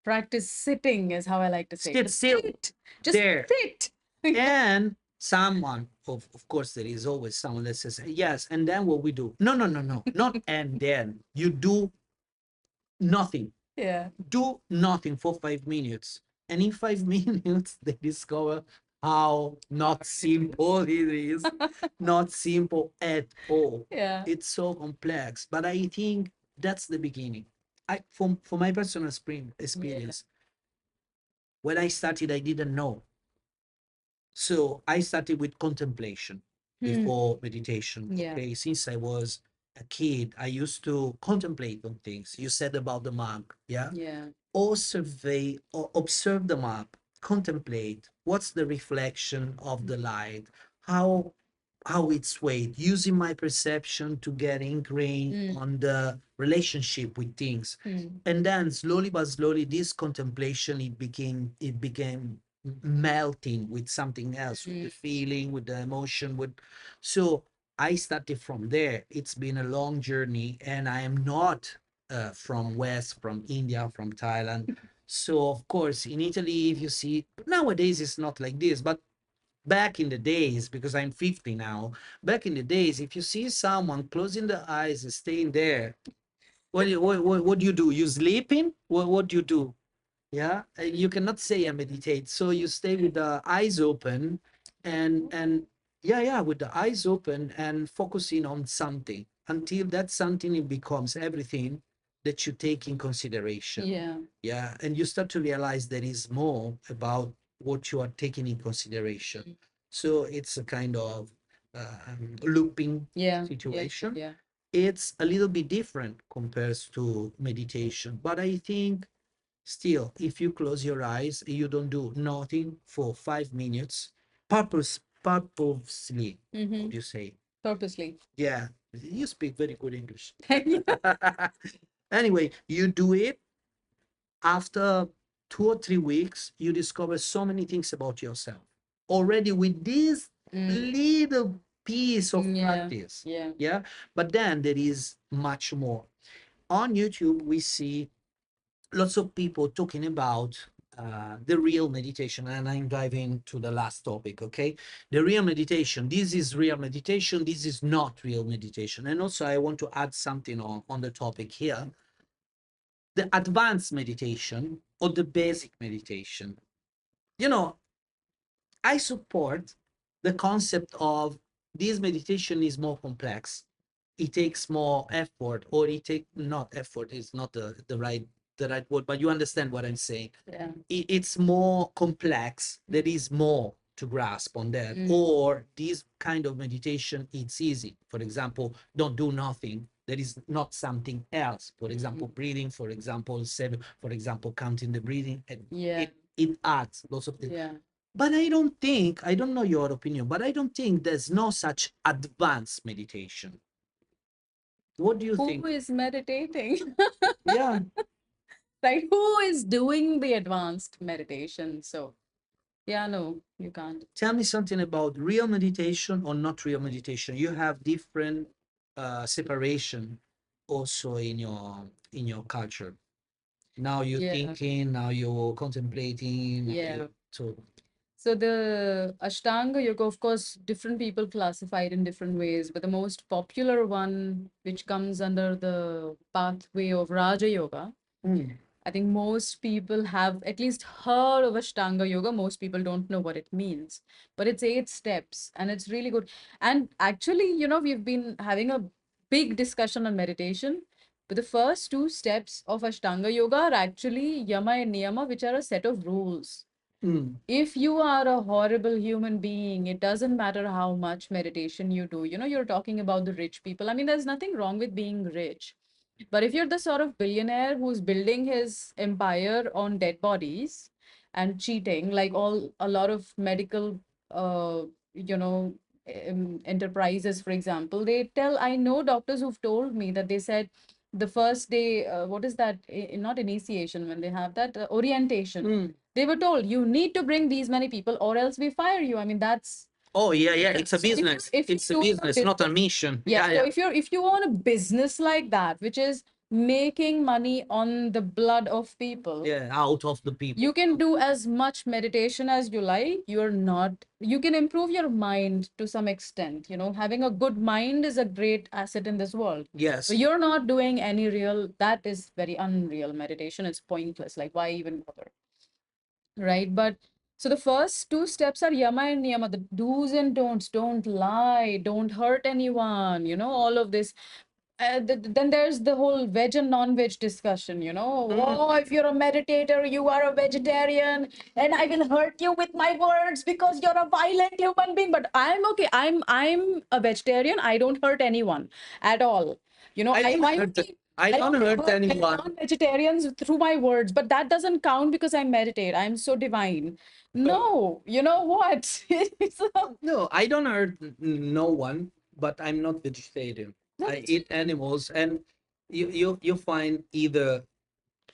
Practice sitting is how I like to say it. Sit Just still sit. Just there. sit. And someone, of course, there is always someone that says, yes, and then what we do? No, no, no, no, not and then. You do nothing. Yeah. Do nothing for 5 minutes. And in 5 minutes, they discover how not simple it is. Not simple at all. Yeah. It's so complex. But I think that's the beginning. For my personal experience, when I started, I didn't know. So I started with contemplation Hmm. before meditation. Yeah. Okay, since I was a kid, I used to contemplate on things. You said about the map, yeah? Yeah. Or survey or observe the map, contemplate what's the reflection of the light, how it's weighed, using my perception to get ingrained Mm. on the relationship with things. Mm. And then slowly but slowly, this contemplation, it became melting with something else, with the feeling, with the emotion, with so I started from there. It's been a long journey, and I am not from West, from India, from Thailand. So of course, in Italy, if you see nowadays, it's not like this. But back in the days, because I'm 50 now, back in the days, if you see someone closing the eyes and staying there, what do you do? You sleeping? What do you do? Yeah, you cannot say I meditate. So you stay with the eyes open, and yeah, with the eyes open and focusing on something until that something it becomes everything that you take in consideration. Yeah. Yeah, and you start to realize there is more about what you are taking in consideration. So it's a kind of looping Yeah. Yeah. situation. Yeah. It's a little bit different compared to meditation, but I think still, if you close your eyes, you don't do nothing for 5 minutes, purposely, how Mm-hmm. do you say? purposely. Yeah, you speak very good English. Thank you. Anyway, you do it after 2 or 3 weeks, you discover so many things about yourself already with this little piece of Yeah. practice. Yeah. Yeah. But then there is much more. On YouTube, we see lots of people talking about the real meditation, and I'm diving to the last topic. Okay, the real meditation. This is real meditation. This is not real meditation. And also, I want to add something on the topic here: the advanced meditation or the basic meditation. You know, I support the concept of this meditation is more complex. It takes more effort, or it take not effort is not the right word, but you understand what I'm saying. Yeah. It's more complex. There is more to grasp on that. Or this kind of meditation, it's easy. For example, don't do nothing. There is not something else. For example, breathing. For example, seven. For example, counting the breathing. And Yeah. it adds lots of things. Yeah. But I don't know your opinion, but I don't think there's no such advanced meditation. What do you Who think? is meditating? Yeah. Right? Who is doing the advanced meditation? So, yeah, no, you can't. Tell me something about real meditation or not real meditation. You have different separation also in your culture. Now you're Yeah. thinking, now you're contemplating. Yeah. So So the Ashtanga yoga, of course, different people classify it in different ways, but the most popular one, which comes under the pathway of Raja Yoga, I think most people have at least heard of Ashtanga Yoga. Most people don't know what it means, but it's 8 steps and it's really good. And actually, we've been having a big discussion on meditation. But the first 2 steps of Ashtanga Yoga are actually Yama and Niyama, which are a set of rules. If you are a horrible human being, it doesn't matter how much meditation you do. You're talking about the rich people. I mean, there's nothing wrong with being rich. But if you're the sort of billionaire who's building his empire on dead bodies and cheating, like a lot of medical, you know, enterprises, for example, I know doctors who've told me that they said the first day, what is that? Not initiation, when they have that orientation. They were told you need to bring these many people or else we fire you. I mean, that's oh yeah, yeah, it's a so business. if It's a you're doing business, not a mission. yeah, Yeah, so yeah. if you own a business like that, which is making money on the blood of people, Yeah, out of the people. you can do as much meditation as you like. You can improve your mind to some extent. Having a good mind is a great asset in this world. Yes. But you're not doing any real, that is very unreal meditation. It's pointless. Like, why even bother? Right? But so the first 2 steps are yama and niyama, the do's and don'ts. Don't lie, don't hurt anyone, all of this. Then there's the whole veg and non-veg discussion. Oh, if you're a meditator, you are a vegetarian, and I will hurt you with my words because you're a violent human being. But I'm okay. I'm a vegetarian. I don't hurt anyone at all. I don't I hurt, only I don't hurt anyone. non-vegetarians through my words, but that doesn't count because I meditate. I'm so divine. No, you know what? So- No, I don't hurt no one, but I'm not vegetarian. I That's- eat animals, and you find either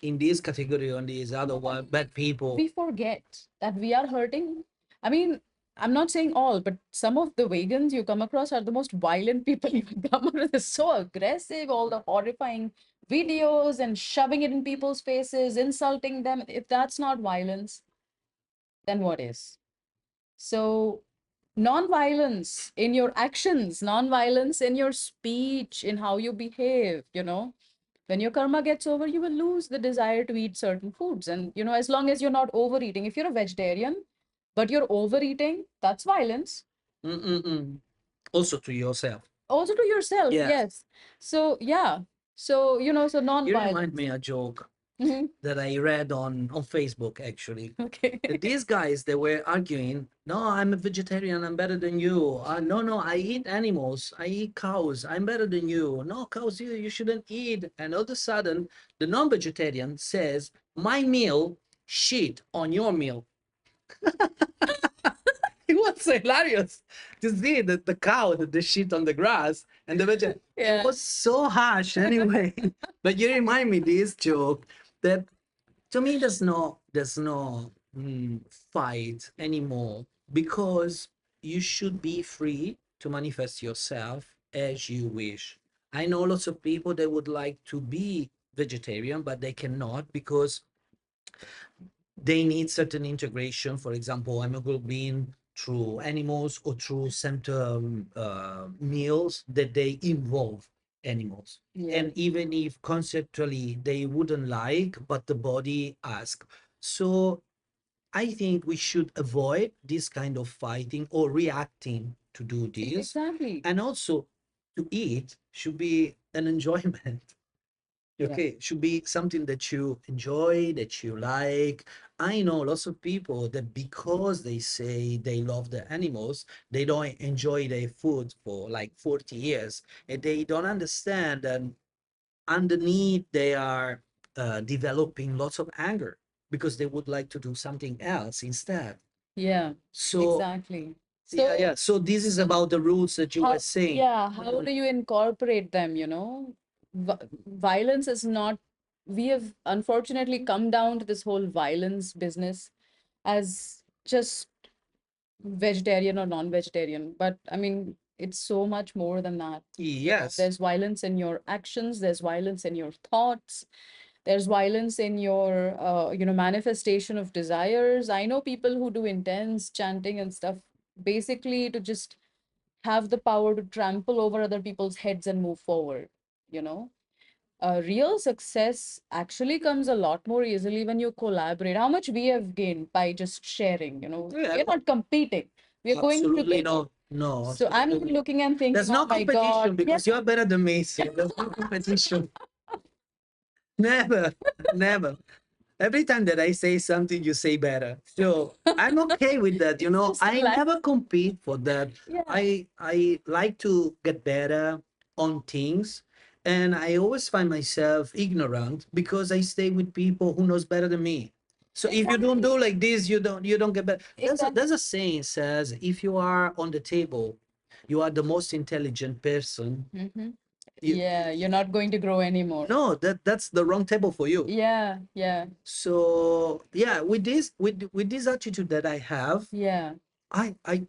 in this category or in this other one bad people. we forget that we are hurting. I mean, I'm not saying all, but some of the vegans you come across are the most violent people you can come across. They're so aggressive, all the horrifying videos and shoving it in people's faces, insulting them. If that's not violence, then what is? So, non-violence in your actions, non-violence in your speech, in how you behave. When your karma gets over, you will lose the desire to eat certain foods. And, as long as you're not overeating, if you're a vegetarian, but you're overeating, that's violence. Mm-mm-mm. Also to yourself. Also to yourself, Yeah. yes. So, yeah. So, so You non-violence. remind me a joke Mhm. that I read on Facebook actually. Okay. These guys, they were arguing, no, I'm a vegetarian, I'm better than you. No, I eat animals, I eat cows, I'm better than you. No, cows, you shouldn't eat. And all of a sudden, the non-vegetarian says, my meal shit on your meal. It was hilarious to see the cow, the shit on the grass, and the veg. It Yeah. was so harsh anyway. But you remind me this joke that to me there's no fight anymore because you should be free to manifest yourself as you wish. I know lots of people that would like to be vegetarian but they cannot because they need certain integration, for example, hemoglobin through animals or through certain meals that they involve animals. Yeah. And even if conceptually they wouldn't like, but the body asks. So I think we should avoid this kind of fighting or reacting to do this. Exactly. And also to eat should be an enjoyment. Yeah. Okay, should be something that you enjoy, that you like. I know lots of people that because they say they love the animals, they don't enjoy their food for like 40 years, and they don't understand that underneath they are developing lots of anger because they would like to do something else instead. Yeah. So Exactly. yeah, So yeah. So this is about the rules that you were how, saying. yeah, how do you incorporate them, you know? Violence is not, we have unfortunately come down to this whole violence business as just vegetarian or non-vegetarian. But I mean, it's so much more than that. You know, Yes. there's violence in your actions, there's violence in your thoughts, there's violence in your manifestation of desires. I know people who do intense chanting and stuff basically to just have the power to trample over other people's heads and move forward, you know. Real success actually comes a lot more easily when you collaborate. How much we have gained by just sharing, you know. Yeah, We're not competing, we're going absolutely together. no, no, So I'm not absolutely. looking and thinking, There's oh no my God, competition yeah, because you're better than me. So there's no competition. Never, never. Every time that I say something, you say better. So I'm okay with that. You it's know, just I like, never compete for that. yeah, I like to get better on things, and I always find myself ignorant because I stay with people who knows better than me. So if you don't exactly, do like this, you don't get better. exactly. There's a saying says if you are on the table, you are the most intelligent person. Hmm. You, Yeah, you're not going to grow anymore. no, that's the wrong table for you. Yeah, yeah, So yeah, with this attitude that I have, yeah, I I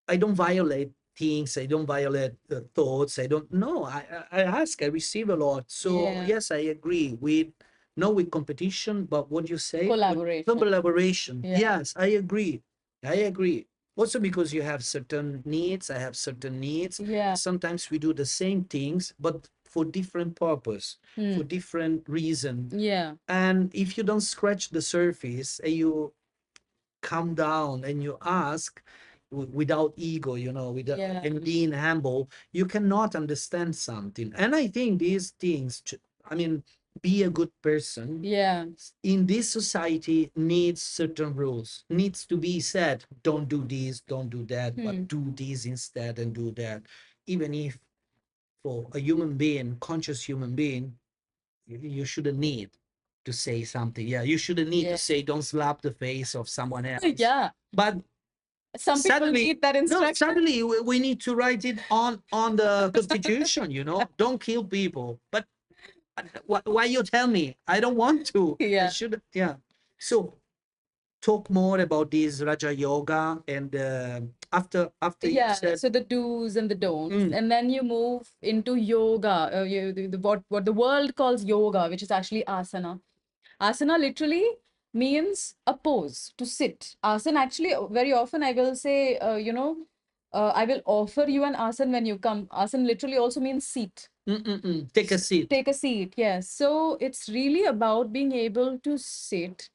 I don't violate things. I don't violate thoughts. I don't. No, I ask. I receive a lot. So yeah. yes, I agree with not with competition, but what you say with Collaboration. collaboration. Yeah, Yes, I agree. I agree. Also because you have certain needs, I have certain needs. yeah. Sometimes we do the same things, but for different purpose, for Hmm. different reason. Yeah, And if you don't scratch the surface and you calm down and you ask without ego, without yeah, and being humble, you cannot understand something. And I think these things, I mean, be a good person yeah. in this society needs certain rules, needs to be said, don't do this, don't do that, but Hmm. do this instead and do that. Even if for a human being, conscious human being, you shouldn't need to say something. Yeah, you shouldn't need to Yeah. say don't slap the face of someone else. Yeah. But Some people suddenly, need that no, instruction. suddenly we need to write it on the constitution. Don't kill people. But why you tell me? I don't want to. I Yeah. should. Yeah. So talk more about this Raja Yoga and after you Yeah. said. So the do's and the don'ts, Mm, and then you move into yoga. What the world calls yoga, which is actually asana. Asana literally means a pose to sit. Asana actually very often I will say, I will offer you an asana when you come. Asana literally also means seat. take a seat. Take a seat, yes. So it's really about being able to sit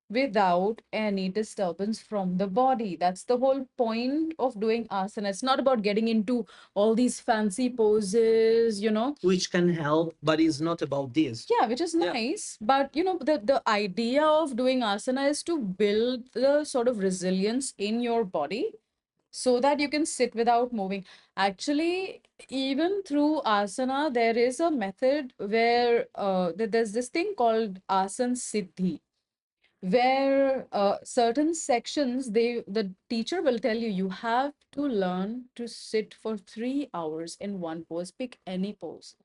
without any disturbance from the body. That's the whole point of doing asana. It's not about getting into all these fancy poses, Which can help, but it's not about this. Yeah, which is Yeah. nice. But the idea of doing asana is to build the sort of resilience in your body so that you can sit without moving. Actually, even through asana, there is a method where there's this thing called asan siddhi, where certain sections, the teacher will tell you, you have to learn to sit for 3 hours in one pose. Pick any pose,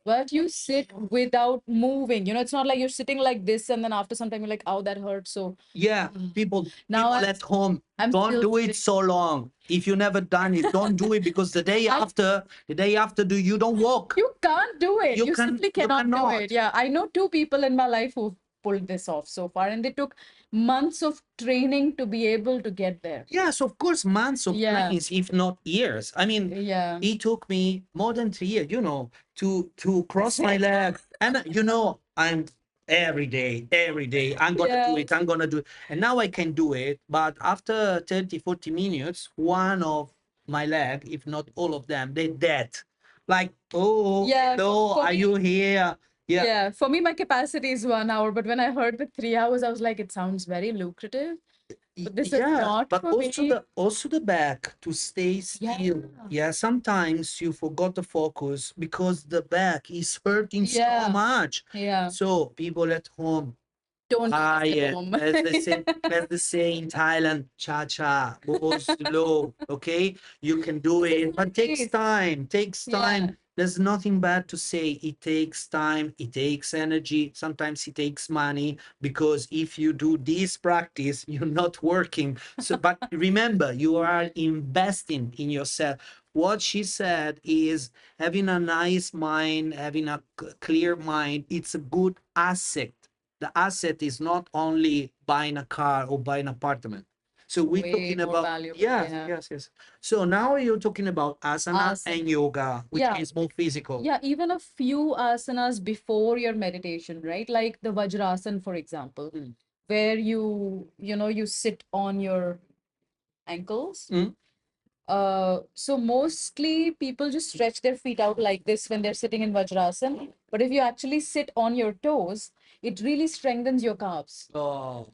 but you sit without moving. It's not like you're sitting like this and then after some time you're like, oh, that hurts. So Yeah, people now people at home, I'm don't still do it sitting. so long. If you never done it, don't do it, because I the day after, do you don't walk. You can't do it. You simply You cannot do it. cannot. Yeah, I know two people in my life who've pulled this off so far, and they took months of training to be able to get there. Yes, of course, months of Yeah, trainings, if not years. I mean, yeah, it took me more than 3 years, to cross my leg. And I'm every day, I'm gonna do yeah, it, I'm gonna do it. And now I can do it. But after 30, 40 minutes, one of my leg, if not all of them, they're dead. Like, oh, yeah. hello, For are me, you here? Yeah. yeah, for me, my capacity is 1 hour, but when I heard the 3 hours, I was like, it sounds very lucrative, but this is Yeah, not but for also me. the back to stay Yeah, still. Yeah, sometimes you forgot to focus because the back is hurting so yeah, much. yeah. So people at home, Don't do this at quiet, home. as they say in Thailand, cha cha, go slow. Okay, you can do it, but takes Please. time. Takes Yeah, time. There's nothing bad to say. It takes time. It takes energy. Sometimes it takes money, because if you do this practice, you're not working. So, but remember, you are investing in yourself. What she said is, having a nice mind, having a clear mind, it's a good asset. The asset is not only buying a car or buying an apartment. So we're way talking more about, valuable. yes, Yeah. yes, yes. So now you're talking about asana Asana. and yoga, which Yeah. is more physical. Yeah, even a few asanas before your meditation, right? Like the Vajrasan, for example, Mm. where you sit on your ankles. Mm. So mostly people just stretch their feet out like this when they're sitting in Vajrasan. But if you actually sit on your toes, it really strengthens your calves. Oh,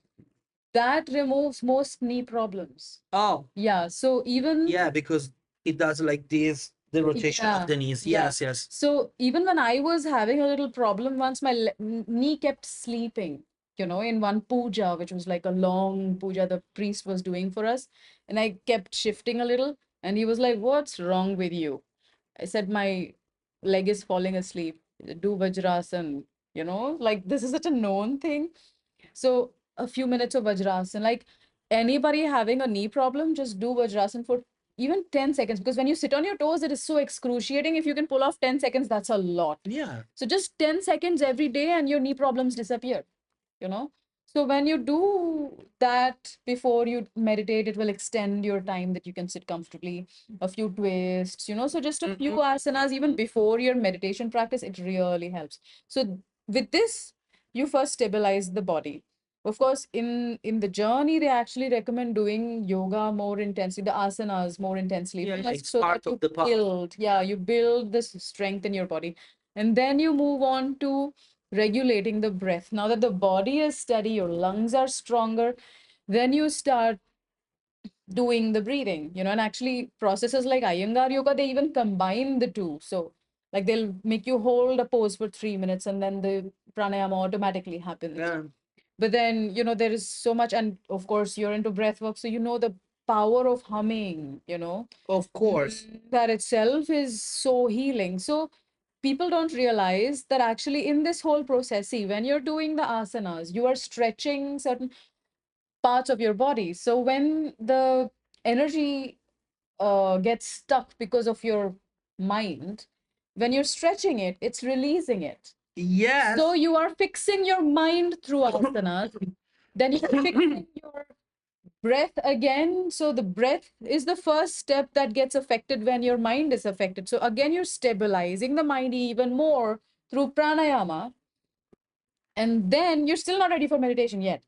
That removes most knee problems. oh, Yeah. So even yeah, because it does like this, the rotation of yeah, the knees. yeah. Yes, yes. So even when I was having a little problem once, my knee kept sleeping, in one puja, which was like a long puja the priest was doing for us. And I kept shifting a little, and he was like, "What's wrong with you?" I said, "My leg is falling asleep. Do Vajrasan." Like this is such a known thing. So a few minutes of Vajrasan, like anybody having a knee problem, just do Vajrasan for even 10 seconds. Because when you sit on your toes, it is so excruciating. If you can pull off 10 seconds, that's a lot. Yeah. So just 10 seconds every day and your knee problems disappear, you know. So when you do that before you meditate, it will extend your time that you can sit comfortably, a few twists, so just a few Mhm. asanas even before your meditation practice, it really helps. So with this, you first stabilize the body. Of course, in the journey, they actually recommend doing yoga more intensely, the asanas more intensely, Yeah, yeah, first it's so that part of you the path. build, yeah, you build this strength in your body. And then you move on to regulating the breath. Now that the body is steady, your lungs are stronger, then you start doing the breathing, and actually processes like Iyengar yoga, they even combine the two. So like they'll make you hold a pose for 3 minutes and then the pranayama automatically happens. Yeah, But then, there is so much, and of course you're into breath work, so you know the power of humming, of course. that itself is so healing. So people don't realize that actually in this whole process, see, when you're doing the asanas, you are stretching certain parts of your body. So when the energy gets stuck because of your mind, when you're stretching it, it's releasing it. So Yes. you are fixing your mind through asanas, then you're fixing your breath again. So the breath is the first step that gets affected when your mind is affected. So again, you're stabilizing the mind even more through pranayama. And then you're still not ready for meditation yet.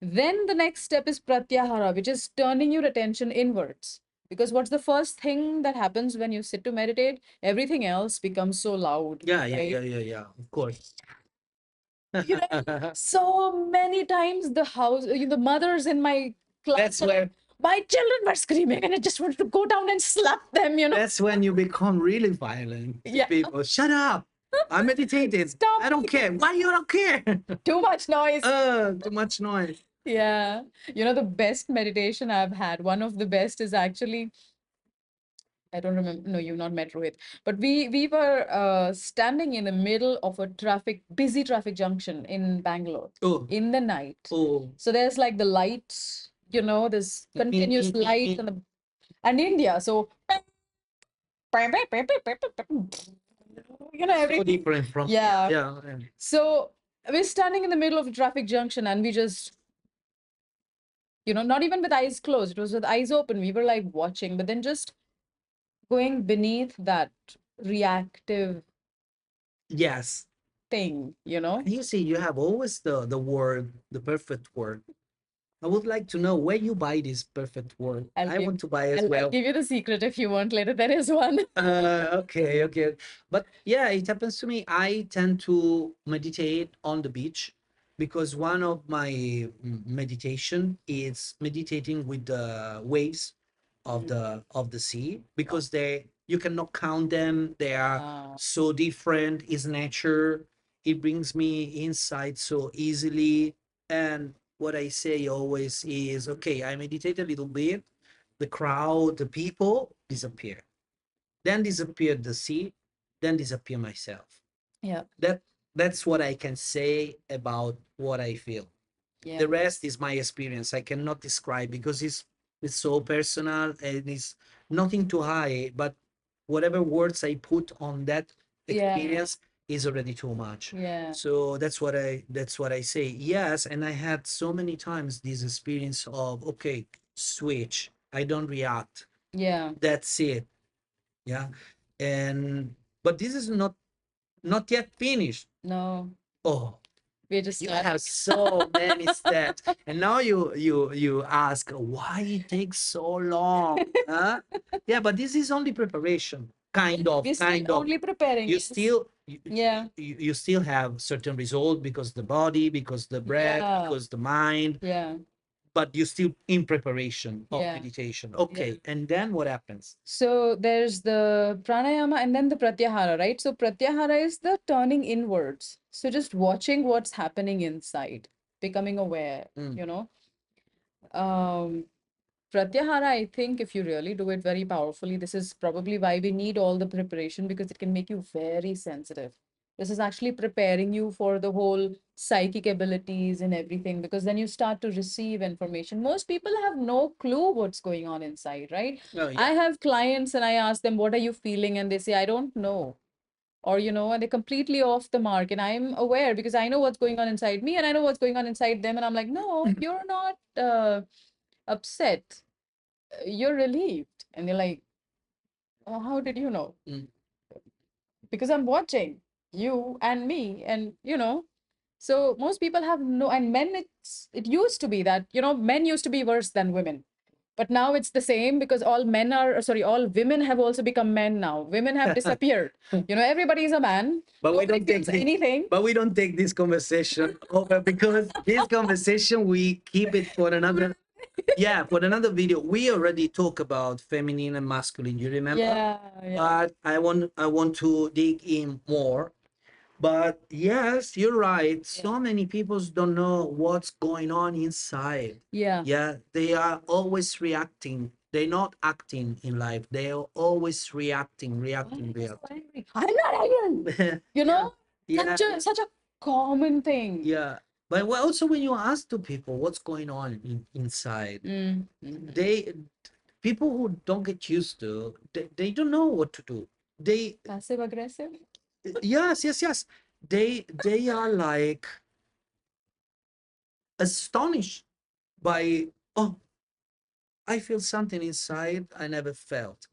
Then the next step is pratyahara, which is turning your attention inwards. Because what's the first thing that happens when you sit to meditate? Everything else becomes so loud, Yeah, yeah, right? yeah, yeah, yeah. Of course. So many times the mothers in my class That's are like, where my children were screaming and I just wanted to go down and slap them. that's when you become really violent to Yeah. people. Shut up. I meditated. Stop I don't it. care. Why you don't care? Too much noise. Too much noise. Yeah. You know, the best meditation I've had, one of the best is actually, I don't remember. No, you've not met Rohit. But we were standing in the middle of a busy traffic junction in Bangalore Oh, in the night. oh. So there's like the lights, you know, there's continuous lights and India. So you know So everything. different from Yeah. yeah. Yeah. So we're standing in the middle of a traffic junction and we just, you know, not even with eyes closed, it was with eyes open. We were like watching, but then just going beneath that reactive Yes. thing, you know? You see, you have always the word, the perfect word. I would like to know where you buy this perfect word. I'll I give want to buy as I'll well. give you the secret if you want later. There is one. Okay, okay. But yeah, it happens to me. I tend to meditate on the beach because one of my meditation is meditating with the waves Mm. of the sea because they you cannot count them. They are so different. Is nature. It brings me inside so easily. And what I say always is, okay, I meditate a little bit, the crowd, the people disappear. Then disappeared the sea, then disappear myself. Yeah. That's what I can say about what I feel. Yeah. The rest is my experience. I cannot describe because it's so personal and it's nothing to hide. But whatever words I put on that Yeah. experience is already too much. Yeah. So that's what I say. Yes, and I had so many times this experience of okay, switch. I don't react. Yeah. That's it. Yeah. And but this is not yet finished. No. Oh, We're just you starting. have so many steps, and now you ask why it takes so long, huh? Yeah, but this is only preparation, We're still only preparing. you Yes. still Yeah. you still have certain result because the body, because the breath, Yeah. because the mind, Yeah. but you're still in preparation of Yeah. meditation. Okay, and then what happens? So there's the pranayama and then the pratyahara, right? So pratyahara is the turning inwards. So just watching what's happening inside, becoming aware, Mm. you know. Um, Pratyahara, I think if you really do it very powerfully, this is probably why we need all the preparation because it can make you very sensitive. This is actually preparing you for the whole psychic abilities and everything because then you start to receive information. Most people have no clue what's going on inside, right? Oh I yeah. have clients and I ask them, what are you feeling? And they say, I don't know. Or, you know, and they're completely off the mark. And I'm aware because I know what's going on inside me and I know what's going on inside them. And I'm like, no, you're not upset, you're relieved. And they're like, oh, how did you know? Mm. Because I'm watching you and me, and you know. So most people have no, and men, it used to be that, you know, men used to be worse than women. But now it's the same because all men are, sorry, all women have also become men now. Women have disappeared. You know, everybody is a man. But we Nobody don't take feels anything. but we don't take this conversation over because this conversation we keep it for another yeah, for another video. We already talk about feminine and masculine, you remember? Yeah, yeah. But I want to dig in more. But yes, you're right. So many people don't know what's going on inside. Yeah. Yeah, they are always reacting. They're not acting in life. They are always reacting, reacting, reacting. I'm not angry. You know, Yeah, such a common thing. yeah. But also when you ask to people what's going on inside, they people who don't get used to, they don't know what to do. They Passive aggressive. yes, yes, yes. They are like astonished by oh, I feel something inside I never felt.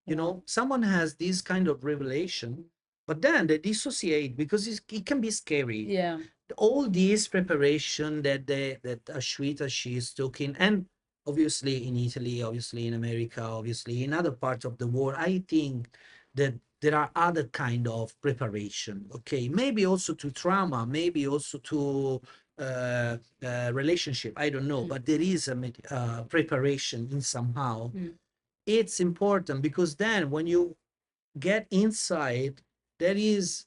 You know, someone has this kind of revelation, but then they dissociate because it can be scary. Yeah. All this preparation that Ashwita she is talking, and obviously in Italy, obviously in America, obviously in other parts of the world, I think that there are other kind of preparation. Okay, maybe also to trauma, maybe also to relationship. I don't know, but there is a preparation in somehow. It's important because then when you get inside, there is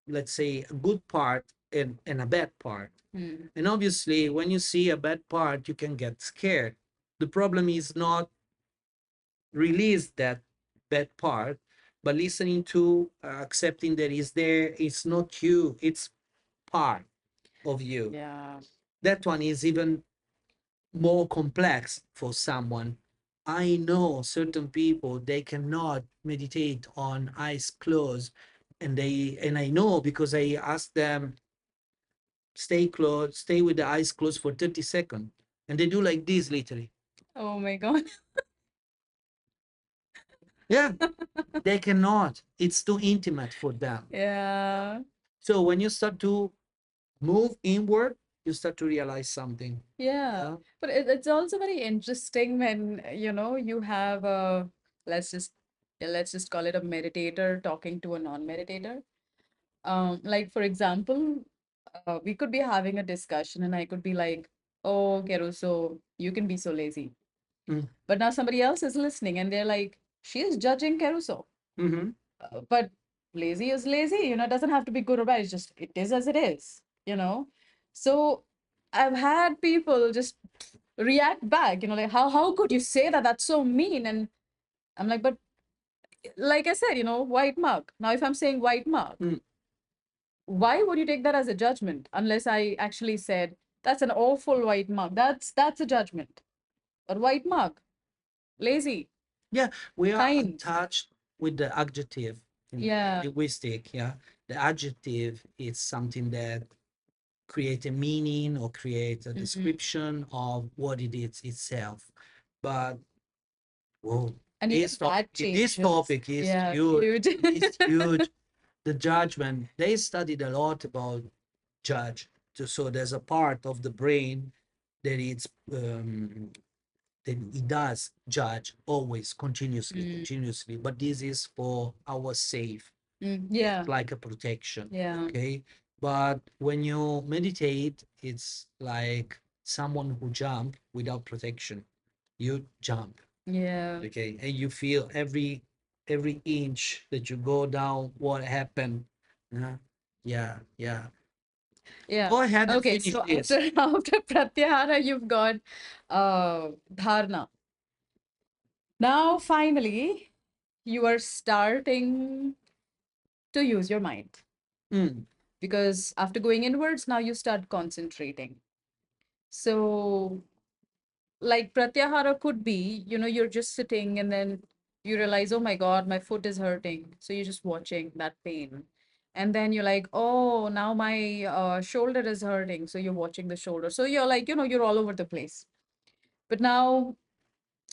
let's say, a good part and a bad part. Mm. And obviously, when you see a bad part, you can get scared. The problem is not release that bad part, but listening to, accepting that is there. It's not you, it's part of you. Yeah. That one is even more complex for someone. I know certain people, they cannot meditate on eyes closed, and I know because I asked them, stay closed, stay with the eyes closed for 30 seconds, and they do like this literally. Oh my God. Yeah, they cannot. It's too intimate for them. Yeah. So when you start to move inward, you start to realize something. Yeah. Yeah. But it's also very interesting when, you have a, let's just, yeah, let's just call it a meditator talking to a non-meditator. Like for example, we could be having a discussion and I could be like, "Oh, Caruso, you can be so lazy." Mm. But now somebody else is listening and they're like, "She is judging Caruso." Mm-hmm. But lazy is lazy, it doesn't have to be good or bad. It's just, it is as it is. So I've had people just react back, like, how could you say that? That's so mean. And I'm like, but like I said, white mug. Now, if I'm saying white mug, Mm. why would you take that as a judgment unless I actually said that's an awful white mug? That's a judgment. But white mug, lazy, Yeah, we are kind. attached with the adjective in Yeah. linguistic. Yeah, the adjective is something that create a meaning or create a Mhm. description of what it is itself. But whoa, And even that this changes. topic is Yeah, huge. huge. It's huge. The judgment. They studied a lot about judge. So there's a part of the brain that it's that it does judge always, continuously, Mm, continuously. But this is for our safe. yeah, It's like a protection. yeah, Okay. But when you meditate, it's like someone who jump without protection. You jump. yeah, Okay. And you feel every inch that you go down, what happened. Uh, yeah, yeah. yeah. Go ahead and Okay, finish so this. after pratyahara, you've got dharna. Now, finally, you are starting to use your mind Mm, because after going inwards, now you start concentrating. So, like pratyahara could be, you're just sitting and then you realize, oh my God, my foot is hurting. So you're just watching that pain. And then you're like, oh, now my shoulder is hurting. So you're watching the shoulder. So you're like, you're all over the place. But now,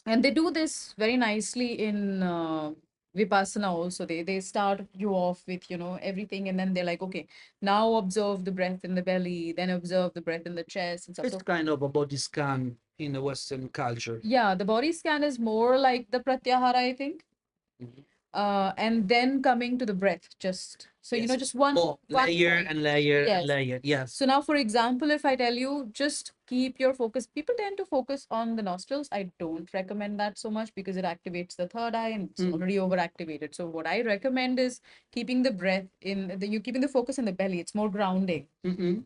and they do this very nicely in Vipassana also. They start you off with, everything. And then they're like, okay, now observe the breath in the belly, then observe the breath in the chest and stuff. it's So kind of a body scan in the Western culture. yeah, the body scan is more like the pratyahara, I think. Mhm. And then coming to the breath, just so Yes. just one Oh, one layer point. and layer and Yes. layer. Yes. So now, for example, if I tell you just keep your focus, people tend to focus on the nostrils. I don't recommend that so much because it activates the third eye and it's Mm. already overactivated. So what I recommend is keeping the breath you keeping the focus in the belly. It's more grounding. Mm-mm.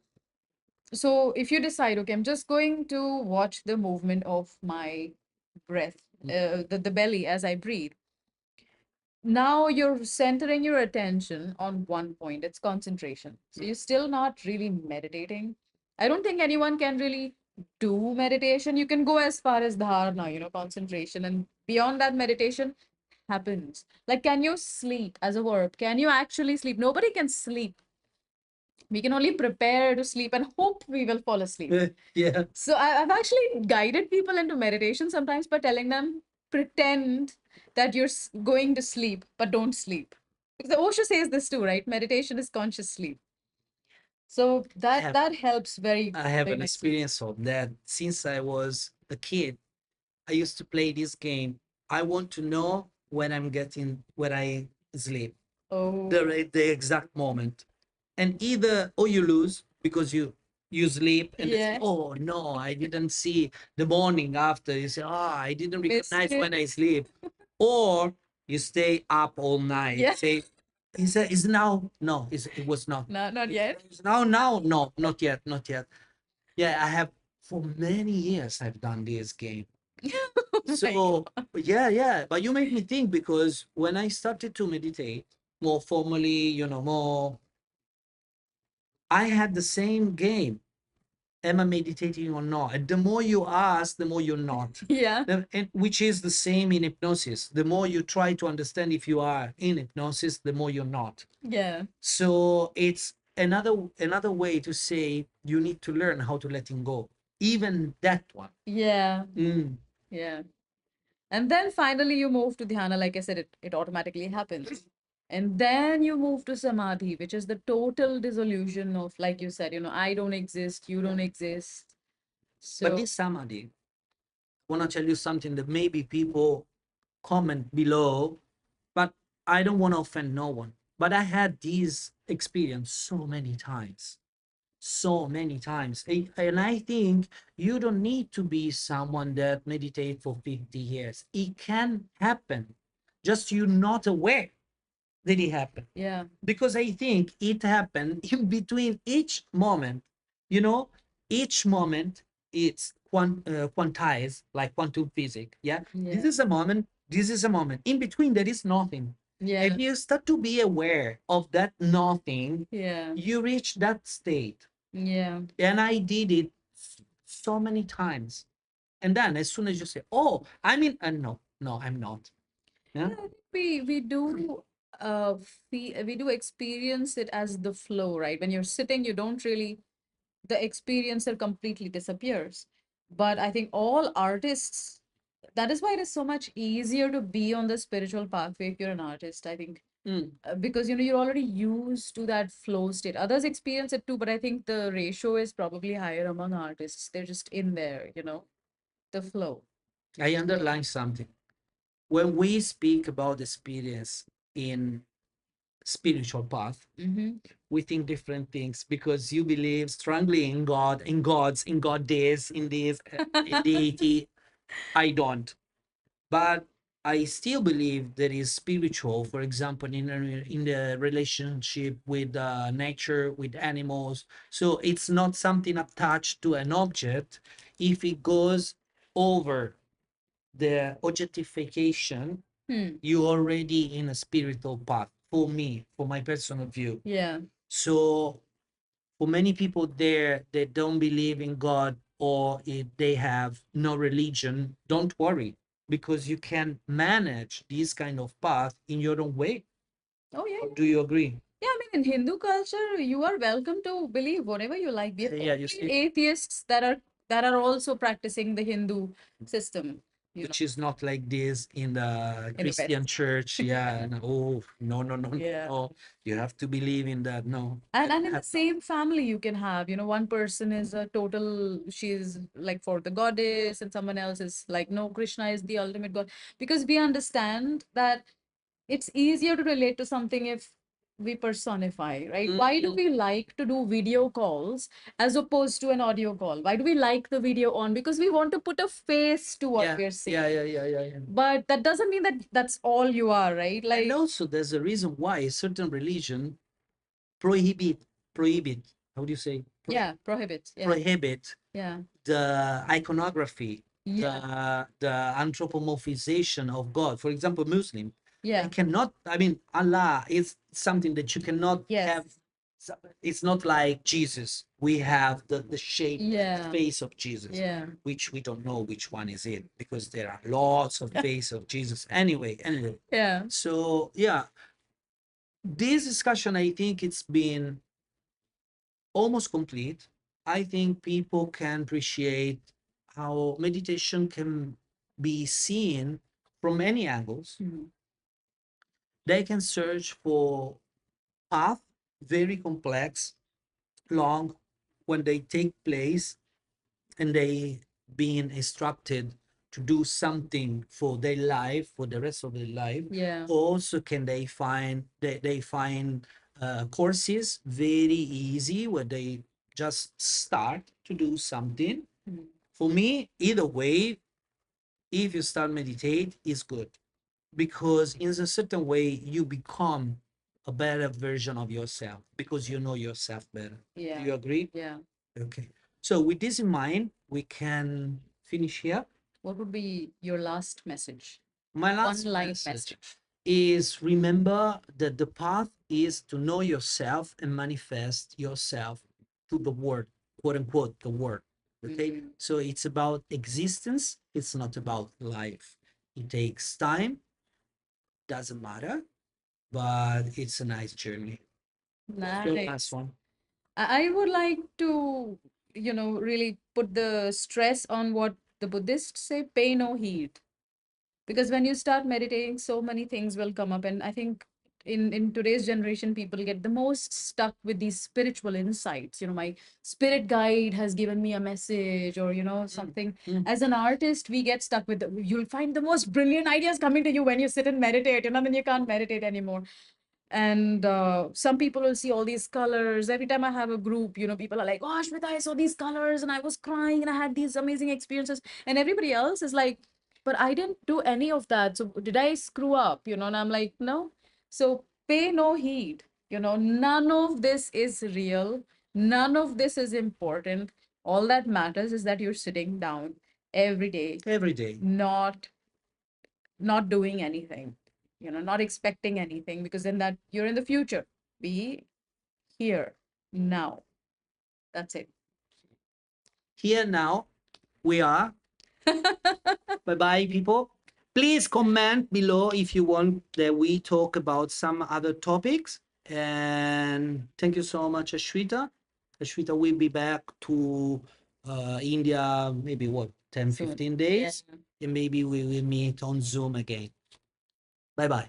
So if you decide, okay, I'm just going to watch the movement of my breath, the belly as I breathe. Now you're centering your attention on one point. It's concentration. So you're still not really meditating. I don't think anyone can really do meditation. You can go as far as dharana, concentration. And beyond that, meditation happens. Like, can you sleep as a verb? Can you actually sleep? Nobody can sleep. We can only prepare to sleep and hope we will fall asleep. Yeah. So I've actually guided people into meditation sometimes by telling them, pretend that you're going to sleep, but don't sleep. Because the Osho says this too, right? Meditation is conscious sleep. So I that have that helps very, I have very an nicely. experience of that. Since I was a kid, I used to play this game. I want to know when I sleep, Oh, the exact moment. And either or you lose because you sleep and they say, yeah. oh no, I didn't see the morning after. You say, oh, I didn't Missed recognize it. when I sleep. Or you stay up all night. Yeah. Say, Is now? No, it was not. No, not yet. It's now, no, not yet, not yet. Yeah, I have for many years I've done this game. Oh my So yeah, yeah. But you make me think because when I started to meditate more formally, more, I had the same game. Am I meditating or not? And the more you ask, the more you're not. Yeah. And which is the same in hypnosis. The more you try to understand if you are in hypnosis, the more you're not. Yeah. So it's another way to say you need to learn how to letting go. Even that one. Yeah. Mm. Yeah. And then finally you move to dhyana, like I said, it automatically happens. And then you move to samadhi, which is the total dissolution of, like you said, I don't exist, you don't exist. But So this samadhi, I want to tell you something that maybe people comment below, but I don't want to offend no one. But I had this experience so many times. So many times. And I think you don't need to be someone that meditate for 50 years. It can happen. Just you're not aware that it happened. yeah. Because I think it happened in between each moment. You know, each moment it's quantized like quantum physics. Yeah, this Yeah. is a moment. This is a moment. In between, there is nothing. Yeah. And you start to be aware of that nothing. Yeah. You reach that state, Yeah. and I did it so many times. And then, as soon as you say, "Oh, I'm in," no, no, I'm not. Yeah. Yeah, I think we do we do experience it as the flow, right? When you're sitting, you don't really the experiencer completely disappears. But I think all artists, that is why it is so much easier to be on the spiritual pathway if you're an artist, I think. Mm. Because you're already used to that flow state. Others experience it too, but I think the ratio is probably higher among artists. They're just in there, the flow. I underline something. When we speak about experience in spiritual path, Mm-hmm. we think different things because you believe strongly in God, in gods, in goddess, in this, in deity. I don't, but I still believe there is spiritual. For example, in the relationship with nature, with animals. So it's not something attached to an object. If it goes over the objectification, Hmm. you already in a spiritual path for me, for my personal view. Yeah. So for many people there that don't believe in God or if they have no religion, don't worry because you can manage this kind of path in your own way. Oh, yeah. Do you agree? Yeah, I mean, in Hindu culture, you are welcome to believe whatever you like. We have Yeah, you complete see, atheists that are also practicing the Hindu system, which is not like this in the in the Christian West. church. Yeah, and oh no, no, no, no, Yeah. no. You have to believe in that. No, And in the same family, you can have, one person is a total, she's like for the goddess, and someone else is like, no, Krishna is the ultimate God. Because we understand that it's easier to relate to something if we personify, right? Why do Mhm. we like to do video calls as opposed to an audio call? Why do we like the video on? Because we want to put a face to what Yeah, we're saying. yeah, yeah, yeah, yeah, yeah. But that doesn't mean that that's all you are, right? And Like, also, there's a reason why certain religion prohibit, how do you say, yeah, prohibit. Yeah, prohibit yeah, the iconography, yeah, the anthropomorphization of God. For example, Muslim, they yeah. cannot, I mean, Allah is something that you cannot Yes. have. It's not like Jesus. We have the shape, the Yeah. face of Jesus, Yeah. which we don't know which one is it because there are lots of face of Jesus. Anyway. Yeah. So yeah, this discussion, I think it's been almost complete. I think people can appreciate how meditation can be seen from many angles. Mhm. They can search for path, very complex, long, when they take place and they being instructed to do something for their life, for the rest of their life. Yeah. Also, can they find courses very easy where they just start to do something. Mhm. For me, either way, if you start meditate, is good because in a certain way you become a better version of yourself because you know yourself better. Do Yeah. you agree? Yeah. Okay. So with this in mind, we can finish here. What would be your last message? My One last line message message. is remember that the path is to know yourself and manifest yourself to the world, quote unquote, the world. Okay. Mm. So it's about existence, it's not about life. It takes time, doesn't matter, but it's a nice journey. Your last Nice. one. I would like to, really put the stress on what the Buddhists say, pay no heed. Because when you start meditating, so many things will come up. And I think in today's generation, people get the most stuck with these spiritual insights. My spirit guide has given me a message, or, something. As an artist, we get stuck with, you'll find the most brilliant ideas coming to you when you sit and meditate, then you can't meditate anymore. And some people will see all these colors. Every time I have a group, people are like, oh, Shmita, I saw these colors and I was crying and I had these amazing experiences. And everybody else is like, but I didn't do any of that. So did I screw up? And I'm like, no. So pay no heed. None of this is real. None of this is important. All that matters is that you're sitting down every day, Every day. not doing anything, not expecting anything, because then that you're in the future. Be here now. That's it. Here now, we are. Bye-bye, people. Please comment below if you want that we talk about some other topics. And thank you so much, Ashwita. Ashwita will be back to India, maybe what, 10, Soon. 15 Yeah. days? And maybe we will meet on Zoom again. Bye-bye.